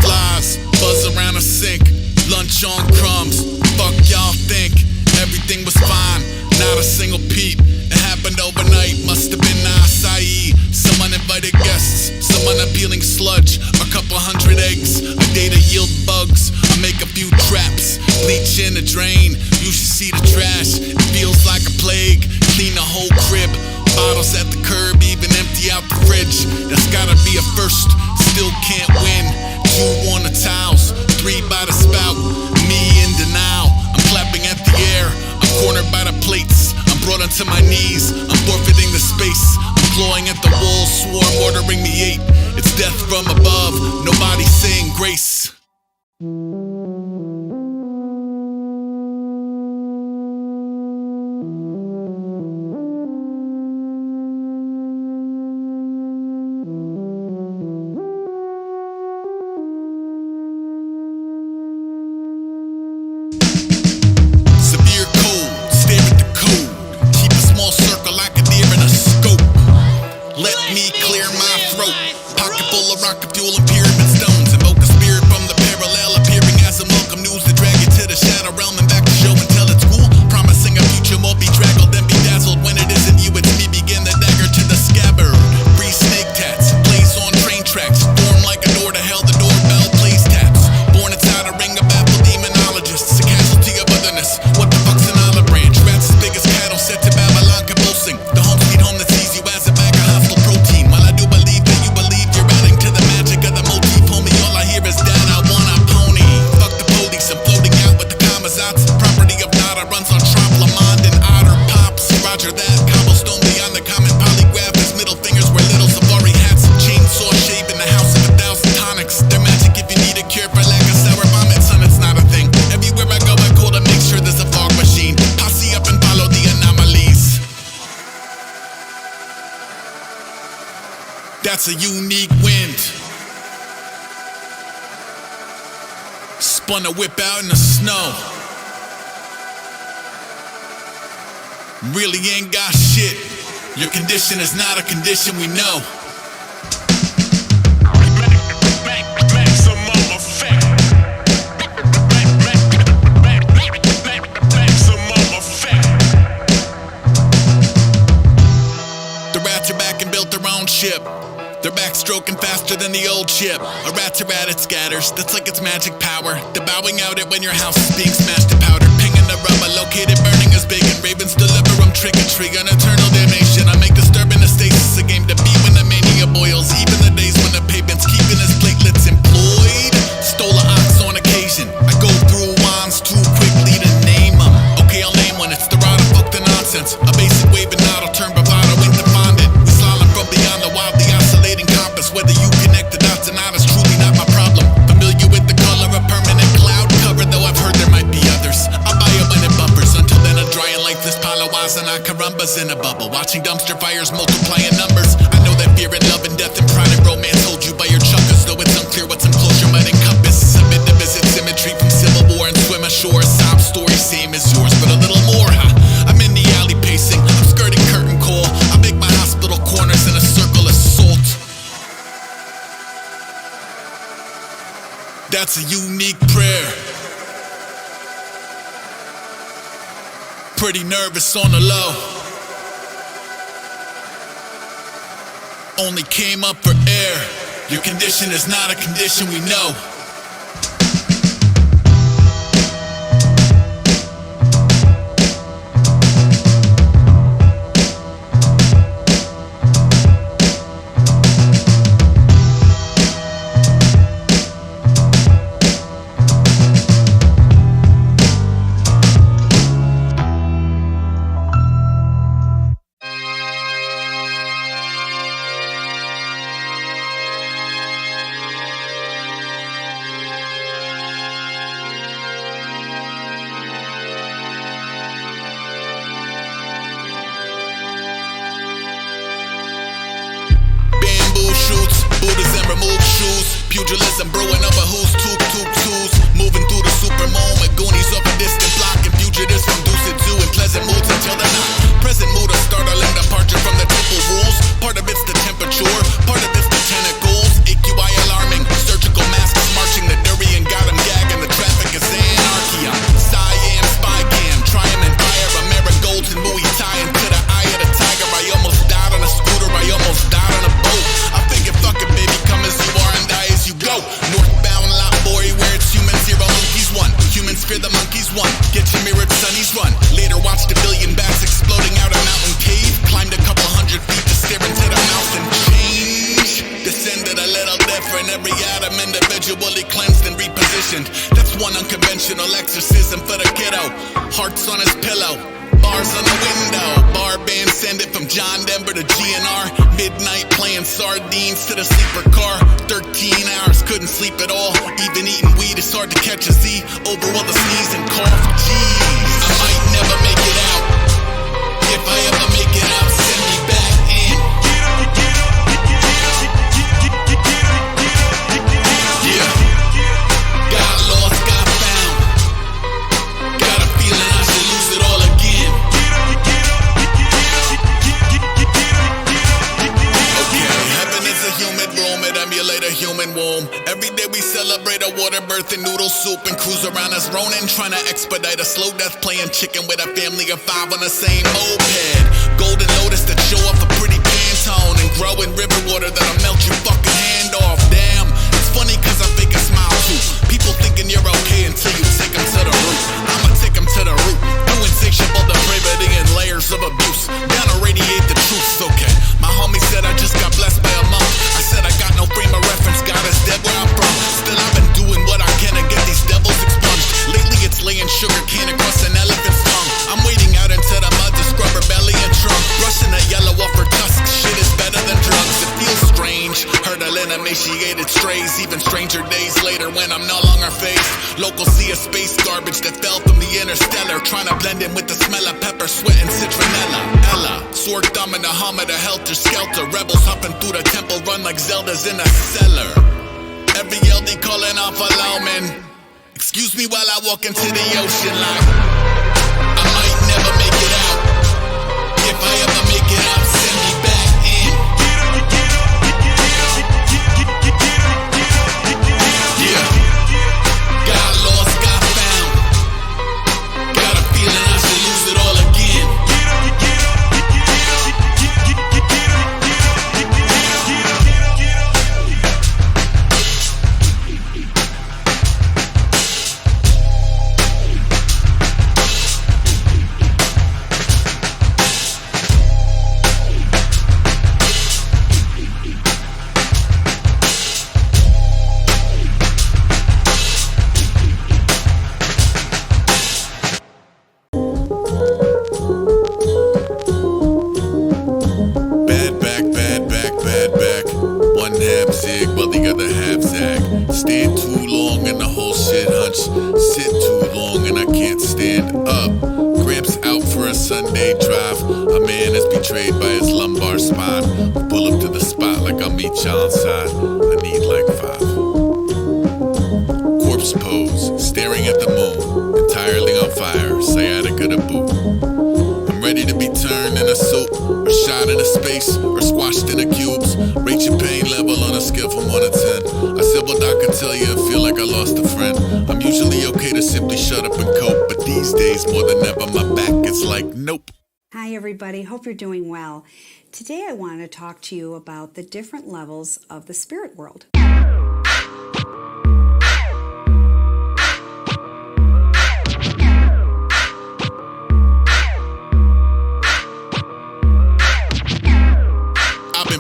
Speaker 1: Flies, buzz around a sink, lunch on crumbs. Fuck y'all think, everything was fine, not a single peep. It happened overnight, must have been acai. Some uninvited guests, some unappealing sludge. A couple 100 eggs, a day to yield bugs. I make a few traps, bleach in the drain. You should see the trash, it feels like a plague. Clean the whole crib, bottles at the curb, even empty out the fridge. That's gotta be a first, still can't win. 2 on the towels, 3 by the spout. Me in denial, I'm clapping at the air. I'm cornered by the plates, I'm brought onto my knees. I'm forfeiting the space, I'm clawing at the wall. Swarm ordering me 8, it's death from above. Nobody saying grace. Severe cold, stare at the code. Keep a small circle like a deer in a scope. Let me clear my throat. Pocket full of rocket fuel and pyramid stones. Invoke a spirit from the parallel, appearing as some welcome news to drag you to the shadow realm and back to show and tell it's cool. Promising a future more bedraggled and bedazzled. When it isn't you, it's me. Begin the dagger to the scabbard. Free snake tats, blaze on train tracks. Form like a door to hell, the doorbell plays taps. Born inside a ring of baffled demonologists. A casualty of otherness. What the fuck's an olive branch? Rats as big as cattle set to Babylon convulsing. The home sweet home that sees you as a bag of hostile protein. While I do believe that you believe you're adding to the magic of the motif, homie. All I hear is that I want a pony. Fuck the police, I'm floating out with the commissats. Property of Nada runs on Trompe Le Monde and Otter Pops. Roger that, cobblestone beyond the common polygraph. His middle fingers wear little safari hats. Chainsaw shave in the house of 1,000 tonics. They're magic if you need a cure for lack of sour vomit, son, it's not a thing. Everywhere I go I call to make sure there's a fog machine. Posse up and follow the anomalies. That's a unique wind. Spun a whip out in the snow. Really ain't got shit. Your condition is not a condition we know. Maximum effect. Maximum effect. The rats are back and built their own ship. They're backstroking faster than the old ship. A rat's a rat, it scatters. That's like its magic power. They're bowing out it when your house is being smashed to powder. Pinging the rubber, located, burning as bacon. Ravens deliver them trick or treat. An eternal damnation. I make disturbing the stasis a game to beat when the mania boils. Even the days when the pavement's keeping his platelets employed. Stole an ox on occasion. I go through wands too quickly to name them. Okay, I'll name one. It's the rod of fuck the nonsense. A basic waving nod, I'll turn bravado into fondant. We slalom from beyond the wildly oscillating compass. Whether you connect the dots or not is truly not my problem. Familiar with the color of permanent cloud cover, though I've heard there might be others. I'll buy it when it buffers. Until then, I'm dry and lifeless pile of wise and carambas in a bubble. Watching dumpster fires multiply in numbers. I know that fear and love and death and pride and romance hold you by your chuckers, though it's unclear what some closure might encompass. Submit to visit symmetry from Civil War and swim ashore. Sob story same as yours, but a little more, huh? I'm in the alley pacing. I'm skirting curtain call. I make my hospital corners in a circle of salt. That's a unique prayer. Pretty nervous on the low. Only came up for air. Your condition is not a condition we know. Pugilism brewing up a who's twos. Moving through the super moment. Goonies up a distant block. And fugitives from Deuced Zoo in pleasant moods until they're not. Present mood of startling departure from the temple rules. Part of it's the temperature. Part of it's the tentacles. AQI alarming. Surgical masks marching. The durian got him gagging. The traffic is anarchy. Cyan, spy cam. Triumph and fire. A marigolds and Muay Thai. Into the eye of the tiger. I almost died on a scooter. I almost died on a boat. I figured fuck it, baby. Come as you are and die as you go. Northbound lot boy, where it's humans, zero monkeys, one. Humans fear the monkeys, one. Get your mirrored sunnies, run. Later watched a billion bats exploding out a mountain cave. Climbed a couple 100 feet to stare into the mouth and change. Descended a little different, every atom individually cleansed and repositioned. That's one unconventional exorcism for the kiddo. Hearts on his pillow. Bars on the window. Bar band send it from John Denver to GNR. Midnight playing sardines to the sleeper car. 13 hours, couldn't sleep at all. Even eating weed is hard to catch a Z. Over all the sneeze and cough. Jeez, I might never make it out. If I ever make it out, send me back in. Yeah. Got lost, got found. Got a feeling I should lose it all again. Heaven is a humid room, it emulates a human womb. Every day we celebrate a water birth and noodle soup and cruise around as Ronin, trying to expedite a slow death, playing chicken with a family of 5 on the same moped. Golden lotus that show off a pretty Pantone and growing river water that'll melt your fucking hand off. Damn, it's funny cause I fake a smile too. People thinking you're okay until you take them to the root. I'ma take them to the root. Too insatiable depravity and layers of abuse. Down to radiate the truth, okay. My homie said I just got blessed by a monk. I said I got no frame of reference, God is dead where I'm from. Still I've been doing what I can to get these devils expunged. Lately it's laying sugar cane across an elephant's tongue. I'm wading out into the mud to scrub her belly and trunk. Brushing the yellow off her tusks, shit is better than drugs. It feels strange, hurdling emaciated strays. Even stranger days later when I'm no longer faced. Locals see a space garbage that fell from the interstellar, trying to blend in with the smell of pepper, sweat, and citronella. Ella, sword thumb in the hum of the helter-skelter. Rebels hopping through the temple run like Zelda's in a cellar. Every LD calling off a lawman. Excuse me while I walk into the ocean like I might never make it out. If I ever make it out, send me back in. Yeah. Got lost, got found. Got a feeling I should lose it all again. Stand too long and the whole shit hunch. Sit too long and I can't stand up. Gramps out for a Sunday drive. A man is betrayed by his lumbar spine. Pull up to the spot like I'll meet you outside. I need like 5. Corpse pose, staring at the moon. Entirely on fire, sciatica to boot. I'm ready to be turned in a soup, or shot into space, or squashed into cubes. Rate your pain level on a scale from 1 to 10. I said what I could tell you, I feel like I lost a friend. I'm usually okay to simply shut up and cope, but these days more than ever my back is like nope.
Speaker 9: Hi everybody, hope you're doing well. Today I want to talk to you about the different levels of the spirit world.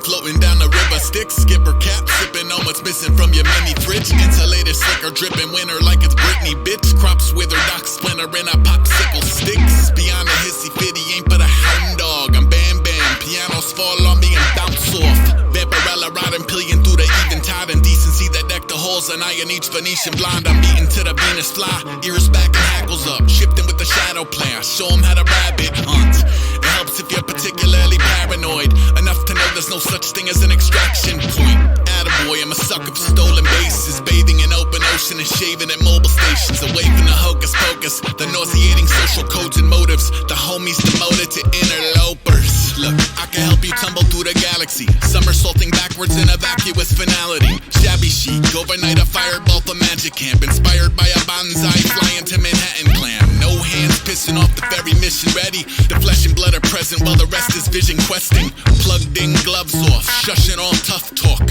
Speaker 1: Floating down the river, stick, skipper cap, sipping on what's missing from your mini fridge. Insulated slicker, dripping winter like it's Britney, bitch. Crops wither, dock splinter in a popsicle sticks. Beyond the hissy fitty, ain't but a hound dog. I'm bam bam, pianos fall on me and bounce off. Vampirella riding pillion through the eventide and decency that deck the halls and I in each Venetian blind. I'm beating to the Venus fly, ears back and hackles up, shifting with the shadow plan. I show 'em how to rabbit hunt. It helps if you're particularly paranoid enough to know there's no such thing as an extraction point. Attaboy, I'm a sucker for stolen bases, bathing in open ocean and shaving at mobile stations. Away from the hocus pocus, the nauseating social codes and motives. The homies demoted to interlopers. Look, I can help you tumble through the galaxy, somersaulting backwards in a vacuous finality. Shabby chic, overnight a fireball for magic camp, inspired by a bonsai flying to Manhattan clam. No hands pissing off the ferry, mission ready. The flesh and blood are present while the rest is vision questing. Plugged in, gloves off, shushing all tough talk.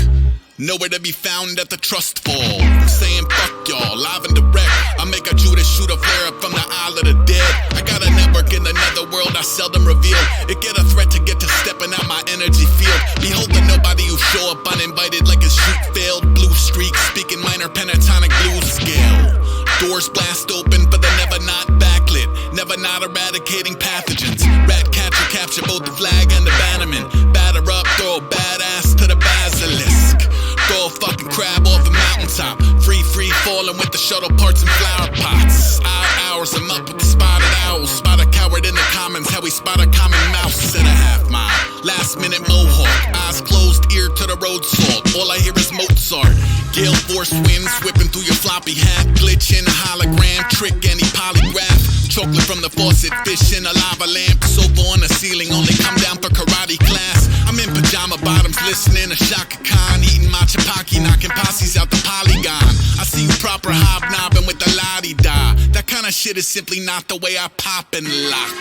Speaker 1: Nowhere to be found at the trust fall. I'm saying fuck y'all, live and direct. I make a Judas shoot a flare up from the Isle of the Dead. I got a network in the netherworld I seldom reveal. It get a threat to get to stepping out my energy field. Behold the nobody who show up uninvited like his shoot failed. Blue streak, speaking minor pentatonic blues scale. Doors blast open for the never not backlit, never not eradicating pathogens. Rat catcher capture both the flag and the bannerman. Batter up, throw a badass to the basilisk. Throw a fucking crab off a mountaintop. Free falling with the shuttle parts and flower pots. Odd hours, I'm up with the spotted owls. Spot a coward in the commons, how we spot a common mouse in a half mile. Last minute mohawk, eyes closed, ear to the road salt. All I hear is Mozart. Gale force winds whipping through your floppy hat. Glitch in a hologram, trick any polygraph. Chocolate from the faucet, fish in a lava lamp. Sofa on the ceiling, only come down for karate class. I'm in pajama bottoms, listening to Shaka Khan. Eating matcha paki, knocking posses out the polygon. I see you proper hobnobbing with the la-di-da. That kind of shit is simply not the way I pop and lock.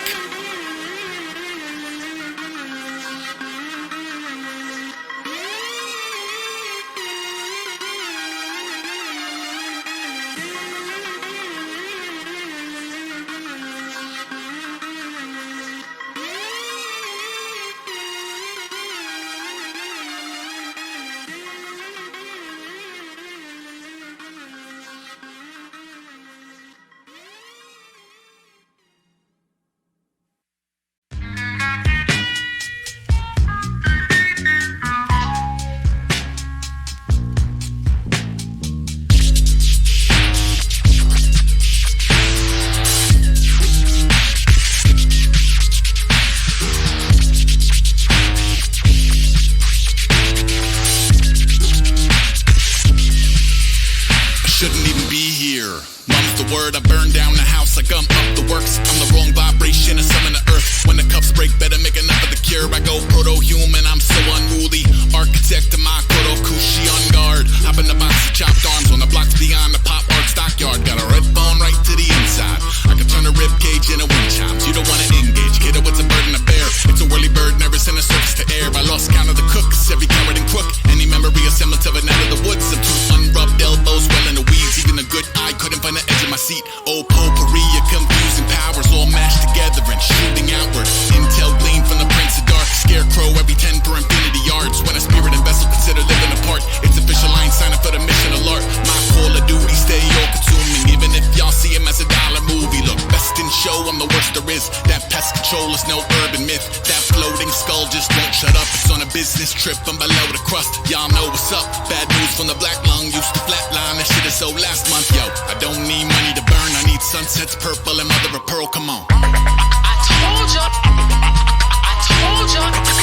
Speaker 1: better make enough of the cure. I go proto-human, I'm so unruly. Architect of my Kodokushi on guard. Hop in the box of chopped arms on the blocks beyond the pop art stockyard. Got a red bone right to the inside. I can turn a rib cage into wind chimes. You don't wanna engage, kiddo, it's a bird and a bear. It's a whirly bird, never send a surface to air. I lost count of the cooks, every coward and crook. Any memory a semblance of it out of the woods. Of two unrubbed elbows, well in the weeds. Even a good eye couldn't find the edge of my seat. Oh, potpourri of confusing powers, all mashed together and shooting outward. Intel gleaned from the Prince of Dark. Scarecrow every 10 per infinity yards. When a spirit and vessel consider living apart, it's official, I ain't signing for the mission alert. My call of duty stay all consuming. Even if y'all see him as a dollar movie. Look, best in show, I'm the worst there is. That pest control is no urban myth. That floating skull just won't shut up. It's on a business trip, I'm below the crust. Y'all know what's up. Bad news from the black lung. Used to flatline, that shit is so last month. Yo, I don't need money to burn. I need sunsets purple and mother of pearl, come on.
Speaker 10: I told ya.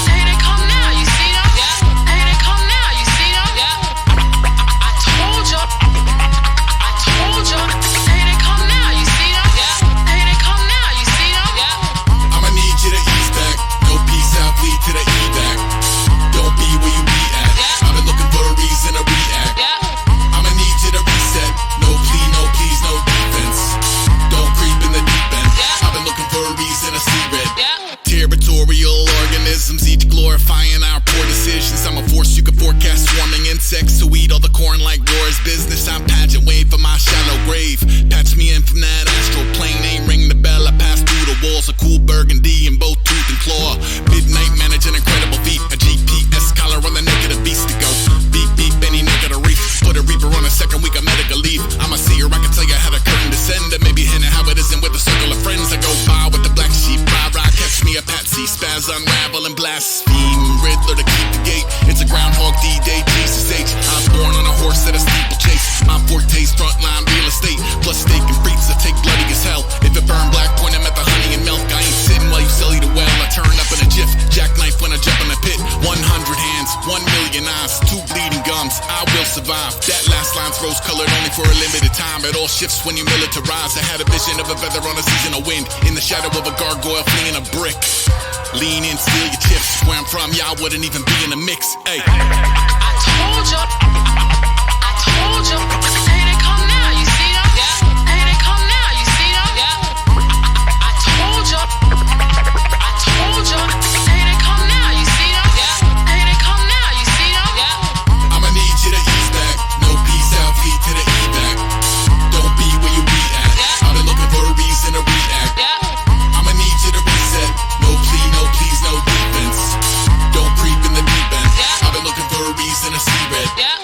Speaker 10: Hey, they come now, you see them? Yeah. Hey, they come now, you see them? Yeah. I told ya. Hey, they come now, you see them? Yeah. Hey, they come now, you see them? Yeah.
Speaker 1: I'ma need you to ease back. No peace out, lead to the evac. Don't be where you be at.
Speaker 10: Yeah.
Speaker 1: I've been looking for a reason to react.
Speaker 10: Yeah.
Speaker 1: I'ma need you to reset. No plea, no please, no defense. Don't creep in the deep end.
Speaker 10: Yeah.
Speaker 1: I've been looking for a reason to see red.
Speaker 10: Yeah.
Speaker 1: Territorial organisms, each glorifying our poor decisions. I'm a force you can forecast, swarming insects who eat all the corn like war is business. I'm pageant wave for my shallow grave. Patch me in from that astral plane, ain't ring the bell. I pass through the walls of cool burgundy in both tooth and claw. Midnight manage an incredible feat. A GPS collar on the neck of the beast to go. Beep beep, any neck of the reef. Put a reaper on a second week of medical leave. I'm a seer, I can tell you how the curtain descend. And maybe hint at how it isn't with a circle of friends. I go by with the black sheep, rah-rah, catch me a patsy, spaz, unravel and blaspheme. Riddler to keep the gate. It's a Groundhog D-Day, Jesus H. I was born on a horse at a steeplechase. My forte's frontline real estate. Plus steak and frites that take bloody as hell. If it burn black, point them at the honey and milk. I ain't sitting while you silly the well. I turn up in a jiff. Jackknife when I jump in the pit. 100 hands, 1 million eyes, 2 bleeding gums. I will survive. That last line's rose colored only for a limited time. It all shifts when you militarize. I had a vision of a feather on a seasonal wind. In the shadow of a gargoyle fleeing a brick. Lean in, steal your chips. Where I'm from, y'all wouldn't even be in the mix. Ay.
Speaker 10: I told ya. Hey, they come now, you see them? Yeah. Hey, they come now, you see them? Yeah. I told ya. Hey, they come now, you see them? Yeah. Hey, they come now, you see them? Yeah.
Speaker 1: I'ma need you to ease back. No peace out, feet to the evac. Don't be where you be at.
Speaker 10: Yeah.
Speaker 1: I've been looking for a reason to react.
Speaker 10: Yeah.
Speaker 1: I'ma need you to reset. No plea, no please, no defense. Don't creep in the deep end.
Speaker 10: Yeah.
Speaker 1: I've been looking for a reason to see red.
Speaker 10: Yeah.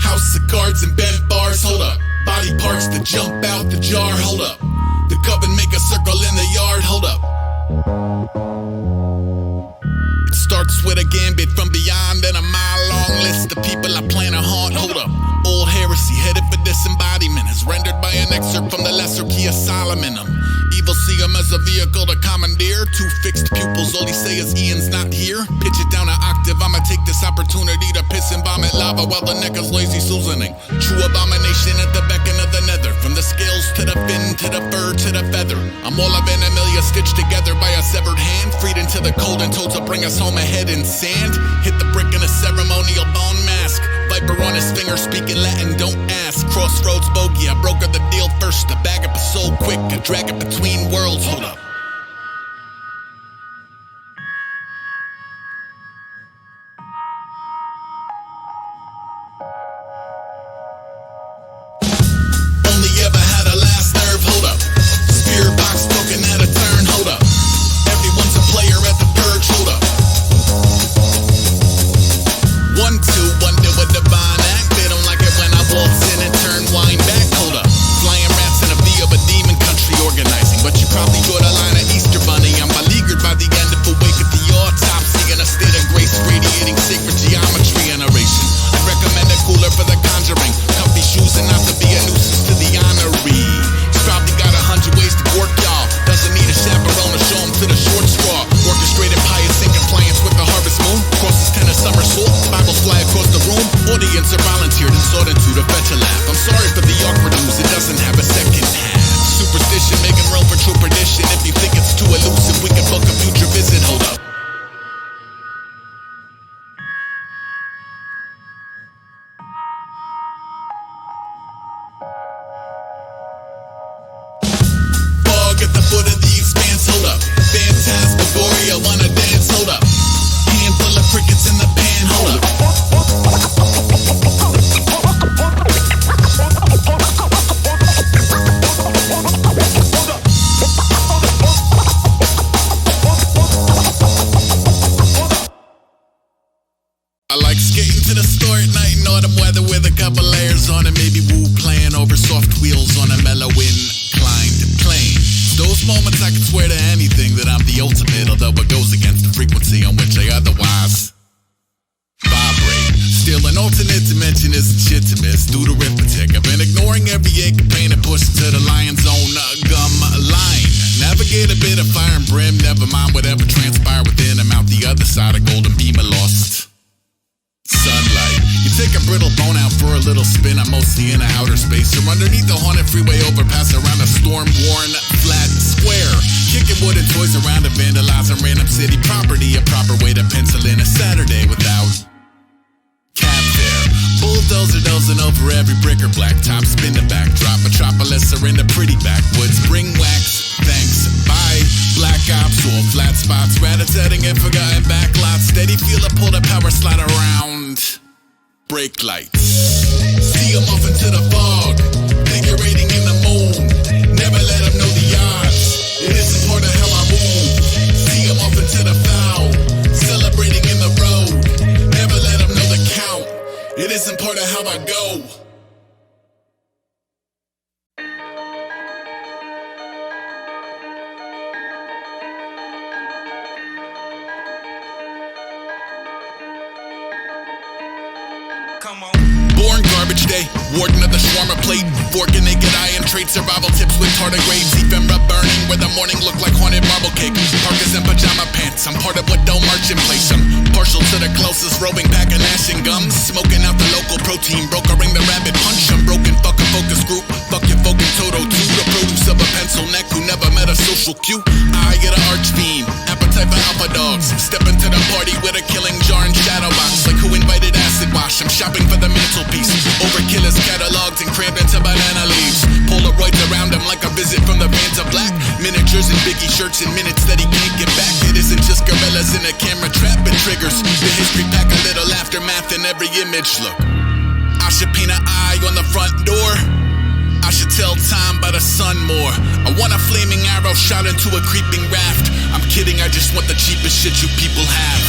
Speaker 1: House of cards and bent bars, hold up. Body parts that jump out the jar, hold up. The coven make a circle in the yard, hold up. It starts with a gambit from beyond and a mile-long list of people I plan to haunt, hold up. Old heresy headed for disembodiment is rendered by an excerpt from the Lesser Key of Solomon. Evil see him as a vehicle to commandeer. 2 fixed pupils, all he say is Ian's not here. Pitch it down an octave, I'ma take this opportunity to piss and vomit lava while the neck is lazy Susaning. True abomination at the beckon of the nether. From the scales to the fin, to the fur, to the feather. I'm all of an Amelia stitched together by a severed hand. Freed into the cold and told to bring us home ahead in sand. Hit the brick in a ceremonial bone mask. Viper on his finger speaking Latin, don't ask. Crossroads bogey, I brokered the deal first. To bag up a soul quick, I drag it between worlds, hold up. Only ever had a last nerve, hold up. Spirit box broken at a turn, hold up. Everyone's a player at the purge, hold up. 1, 2, wonder what divine act. They don't like it when I waltz in and turn wine back, hold up. Flying rats in a V of a demon country organizing, but you probably draw the line sacred geometry and oration. I'd recommend a cooler for the conjuring. Comfy shoes and not to be a nuisance to the honoree. He's probably got 100 ways to work, y'all. Doesn't need a chaperone to show him to the short straw. Orchestrated pious in compliance with the harvest moon. Crosses 10 a somersault. Bibles fly across the room. Audience are volunteered and sought into to fetch a laugh. I'm sorry for the awkward news, it doesn't have a second half. Superstition making room for true perdition. If you think it's too elusive, we can book a future visit. Hold up. At the foot of the expanse, hold up. Phantasmagoria, wanna dance, hold up. Handful of crickets in the pan, hold up. I like skating to the store at night in autumn weather with a couple layers on it. Maybe woo playing over soft wheels on a mellow inclined plane. Those moments I can swear to anything that I'm the ultimate, although it goes against the frequency on which I otherwise vibrate. Still, an alternate dimension isn't shit to miss due to arithmetic. I've been ignoring every ache and pain and pushing to the lion's own gum line. Navigate a bit of fire and brim, never mind whatever transpire within. I'm out the other side of golden beam of lost sunlight. You take a brittle bone out for a little spin. I'm mostly in a outer space or underneath the haunted freeway overpass around a storm-worn flat square. Kicking wooden toys around and vandalizing random city property. A proper way to pencil in a Saturday without cab fare. Bulldozer dozing over every brick or blacktop. Spin the backdrop. Metropolis are in the pretty backwoods. Bring wax, thanks, bye. Black ops or flat spots. Rat-a-tatting and forgotten backlots. Steady feel a pull the power slide around. Brake lights. See them off into the fog. Figurating in the moon. Never let them know the odds. It isn't part of how I move. See them off into the foul. Celebrating in the road. Never let them know the count. It isn't part of how I go. Born garbage day, warden of the shawarma plate. Forking naked eye and trade survival tips with tardigrades. Ephemera burning where the morning looked like haunted marble cake. Parkas and pajama pants, I'm part of what don't march in place. I'm partial to the closest roving pack of gnashing gums. Smoking out the local protein, brokering the rabbit punch. I'm broken, fuck a focus group. Fuck your focus Toto too. The produce of a pencil neck who never met a social cue. I get an arch fiend, appetite for alpha dogs. Step into the party with a killing jar and shadow box. Like who invited acid wash? I'm shopping for the mantelpiece. Overkill is cataloged and crammed into banana leaves. Polaroids around him like a visit from the Vans of Black. Miniatures and Biggie shirts in minutes that he can't get back. It isn't just gorillas in a camera trap, it triggers the history pack, a little aftermath in every image. Look, I should paint an eye on the front door. I should tell time by the sun more. I want a flaming arrow shot into a creeping raft. I'm kidding, I just want the cheapest shit you people have.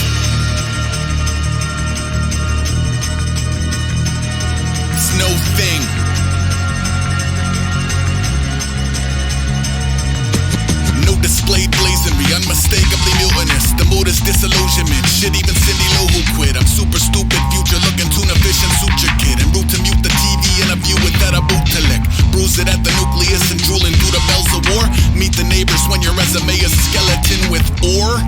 Speaker 1: It's no thing. No displayed blazonry, unmistakably mutinous. The mood is disillusionment. Shit, even Cindy Lou who quit. I'm super stupid, future looking tuna fish and suture kid. En route to mute the TV in a view without a boot to lick. Bruise it at the nucleus and drooling through the bells of war. Meet the neighbors when your resume is skeleton with ore.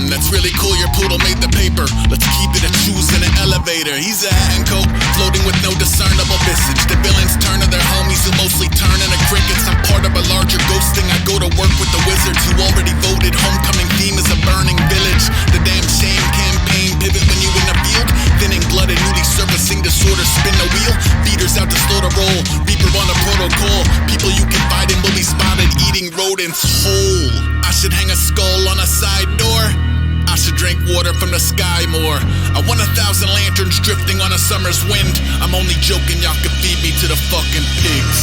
Speaker 1: That's really cool, your poodle made the paper. Let's keep it a shoes in an elevator. He's a hat and coat, floating with no discernible visage. The villains turn to their homies who mostly turn into crickets. I'm part of a larger ghosting. I go to work with the wizards who already voted. Homecoming theme is a burning village. The damn shame campaign pivot when you in the field. Thinning blood and newly surfacing disorder. Spin the wheel, feeders out to slow the roll. Reaper on a protocol. People you confide in will be spotted eating rodents whole. I should hang a skull on a side door. I should drink water from the sky more. I want 1,000 lanterns drifting on a summer's wind. I'm only joking, y'all can feed me to the fucking pigs.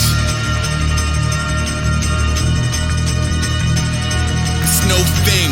Speaker 1: It's no thing.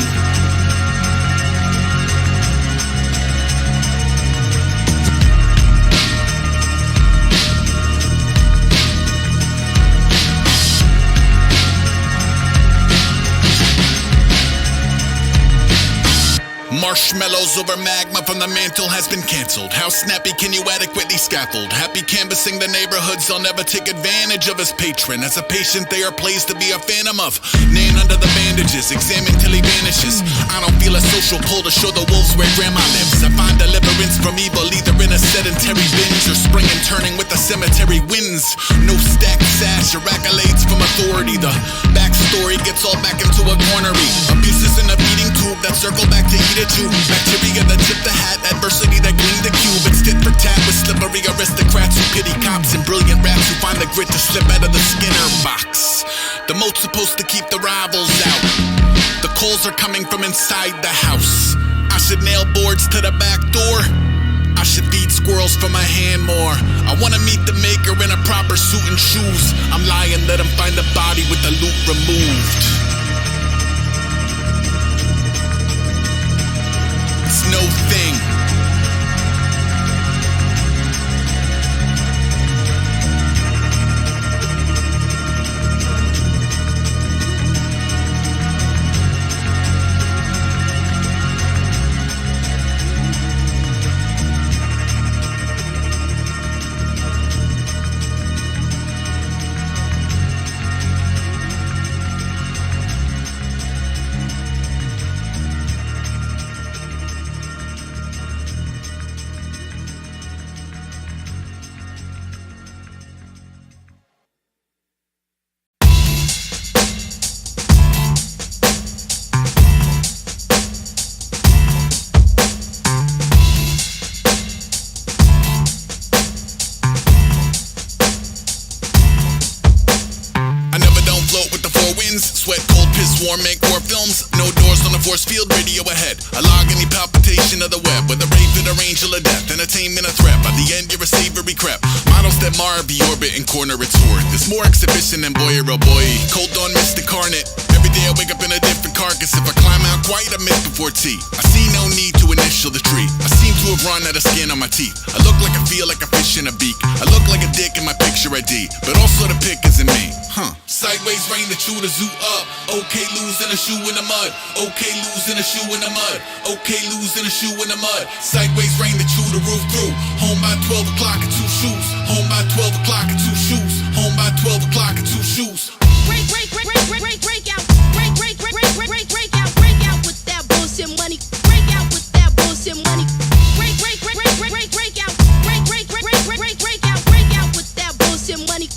Speaker 1: Marshmallows over magma from the mantle has been cancelled. How snappy can you adequately scaffold? Happy canvassing the neighborhoods, I'll never take advantage of his patron. As a patient, they are placed to be a phantom of. Nan under the bandages, examine till he vanishes. I don't feel a social pull to show the wolves where grandma lives. I find deliverance from evil either in a sedentary binge or spring and turning with the cemetery winds. No stacked sash or accolades from authority. The backstory gets all back into a cornery. Abuses in a feeding tube that circle back to eat at you. Bacteria that tip the hat, adversity that gleam the cube. It's tit for tat with slippery aristocrats who pity cops and brilliant raps who find the grit to slip out of the Skinner box. The moat's supposed to keep the rivals out. The calls are coming from inside the house. I should nail boards to the back door. I should feed squirrels for my hand more. I wanna meet the maker in a proper suit and shoes. I'm lying, let him find the body with the loot removed. It's no thing. Sweat, cold, piss, warm, make war films. No doors on the force field, radio ahead. I log any palpitation of the web. Whether raven or angel of death, entertainment a threat. By the end, you're a savory crep. Models that mar the orbit and corner its horde. There's more exhibition than boy or boy. Cold dawn mist incarnate. Every day I wake up in a different carcass. If I climb out quiet, I miss before tea. I see no need to initial the tree. I seem to have run out of skin on my teeth. I look like I feel like a fish in a beak. I look like a dick in my picture ID. But also the pick isn't me. Sideways rain to chew the zoo up. Okay, losing a shoe in the mud. Okay, losing a shoe in the mud. Okay, losing a shoe in the mud. Sideways rain to chew the roof through. Home by 12 o'clock and 2 shoes. Home by 12 o'clock and 2 shoes. Home by 12 o'clock and 2 shoes.
Speaker 10: Break out. Break out with that bullshit money. Break out with that bullshit money. Break out. Break out with that bullshit money.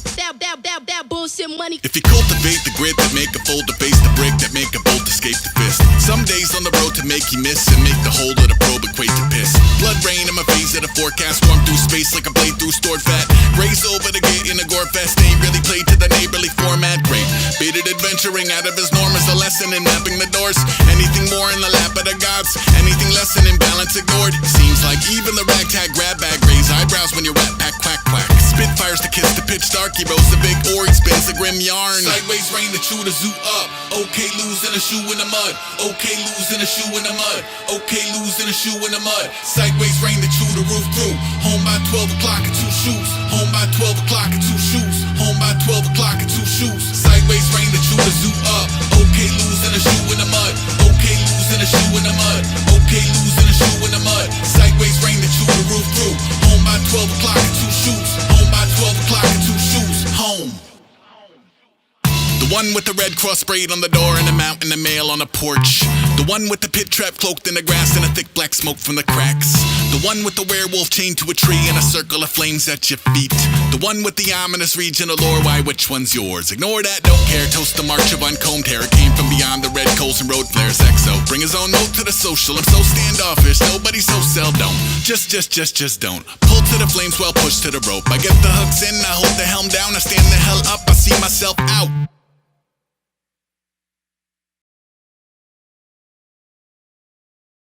Speaker 10: That bullshit money.
Speaker 1: If you cultivate the grit that make a fold to face the brick that make a bolt escape the fist. Some days on the road to make you miss and make the whole of the probe equate to piss. Blood rain in my face at a forecast, warm through space like a blade through stored fat. Graze over the gate in a gore fest, ain't really played to the neighborly format. Great, baited adventuring out of his norm is a lesson in mapping the doors. Anything more in the lap of the gods, anything less than imbalance ignored. Seems like even the ragtag grab bag raise eyebrows when you're rat pack quack quack. Spitfires to kiss the pitch dark, he rolls the big ore, he spins the grim yarn. Sideways rain to chew the zoo up. Okay, losing a shoe in the mud. Okay, losing a shoe in the mud. Okay, losing a shoe in the mud. Sideways rain to chew the roof through. Home by 12 o'clock and 2 shoes. Home by 12 o'clock and 2 shoes. Home by 12 o'clock and 2 shoes. Sideways rain to chew the zoo up. Okay, losing a shoe in the mud. Okay, losing a shoe in the mud. Okay, losing a shoe in the mud. Sideways rain to chew the roof through. Home by 12 o'clock and 2 shoes. Home by 12 o'clock and 2 shoes. Home. The one with the red cross sprayed on the door and a mountain of mail on the porch. The one with the pit trap cloaked in the grass and a thick black smoke from the cracks. The one with the werewolf chained to a tree and a circle of flames at your feet. The one with the ominous regional lore, why which one's yours? Ignore that, don't care, toast the march of uncombed hair. It came from beyond the red coals and road flares. XO, bring his own note to the social. I'm so standoffish, nobody so seldom. Just don't. Pull to the flames while pushed to the rope. I get the hooks in, I hold the helm down, I stand the hell up, I see myself out.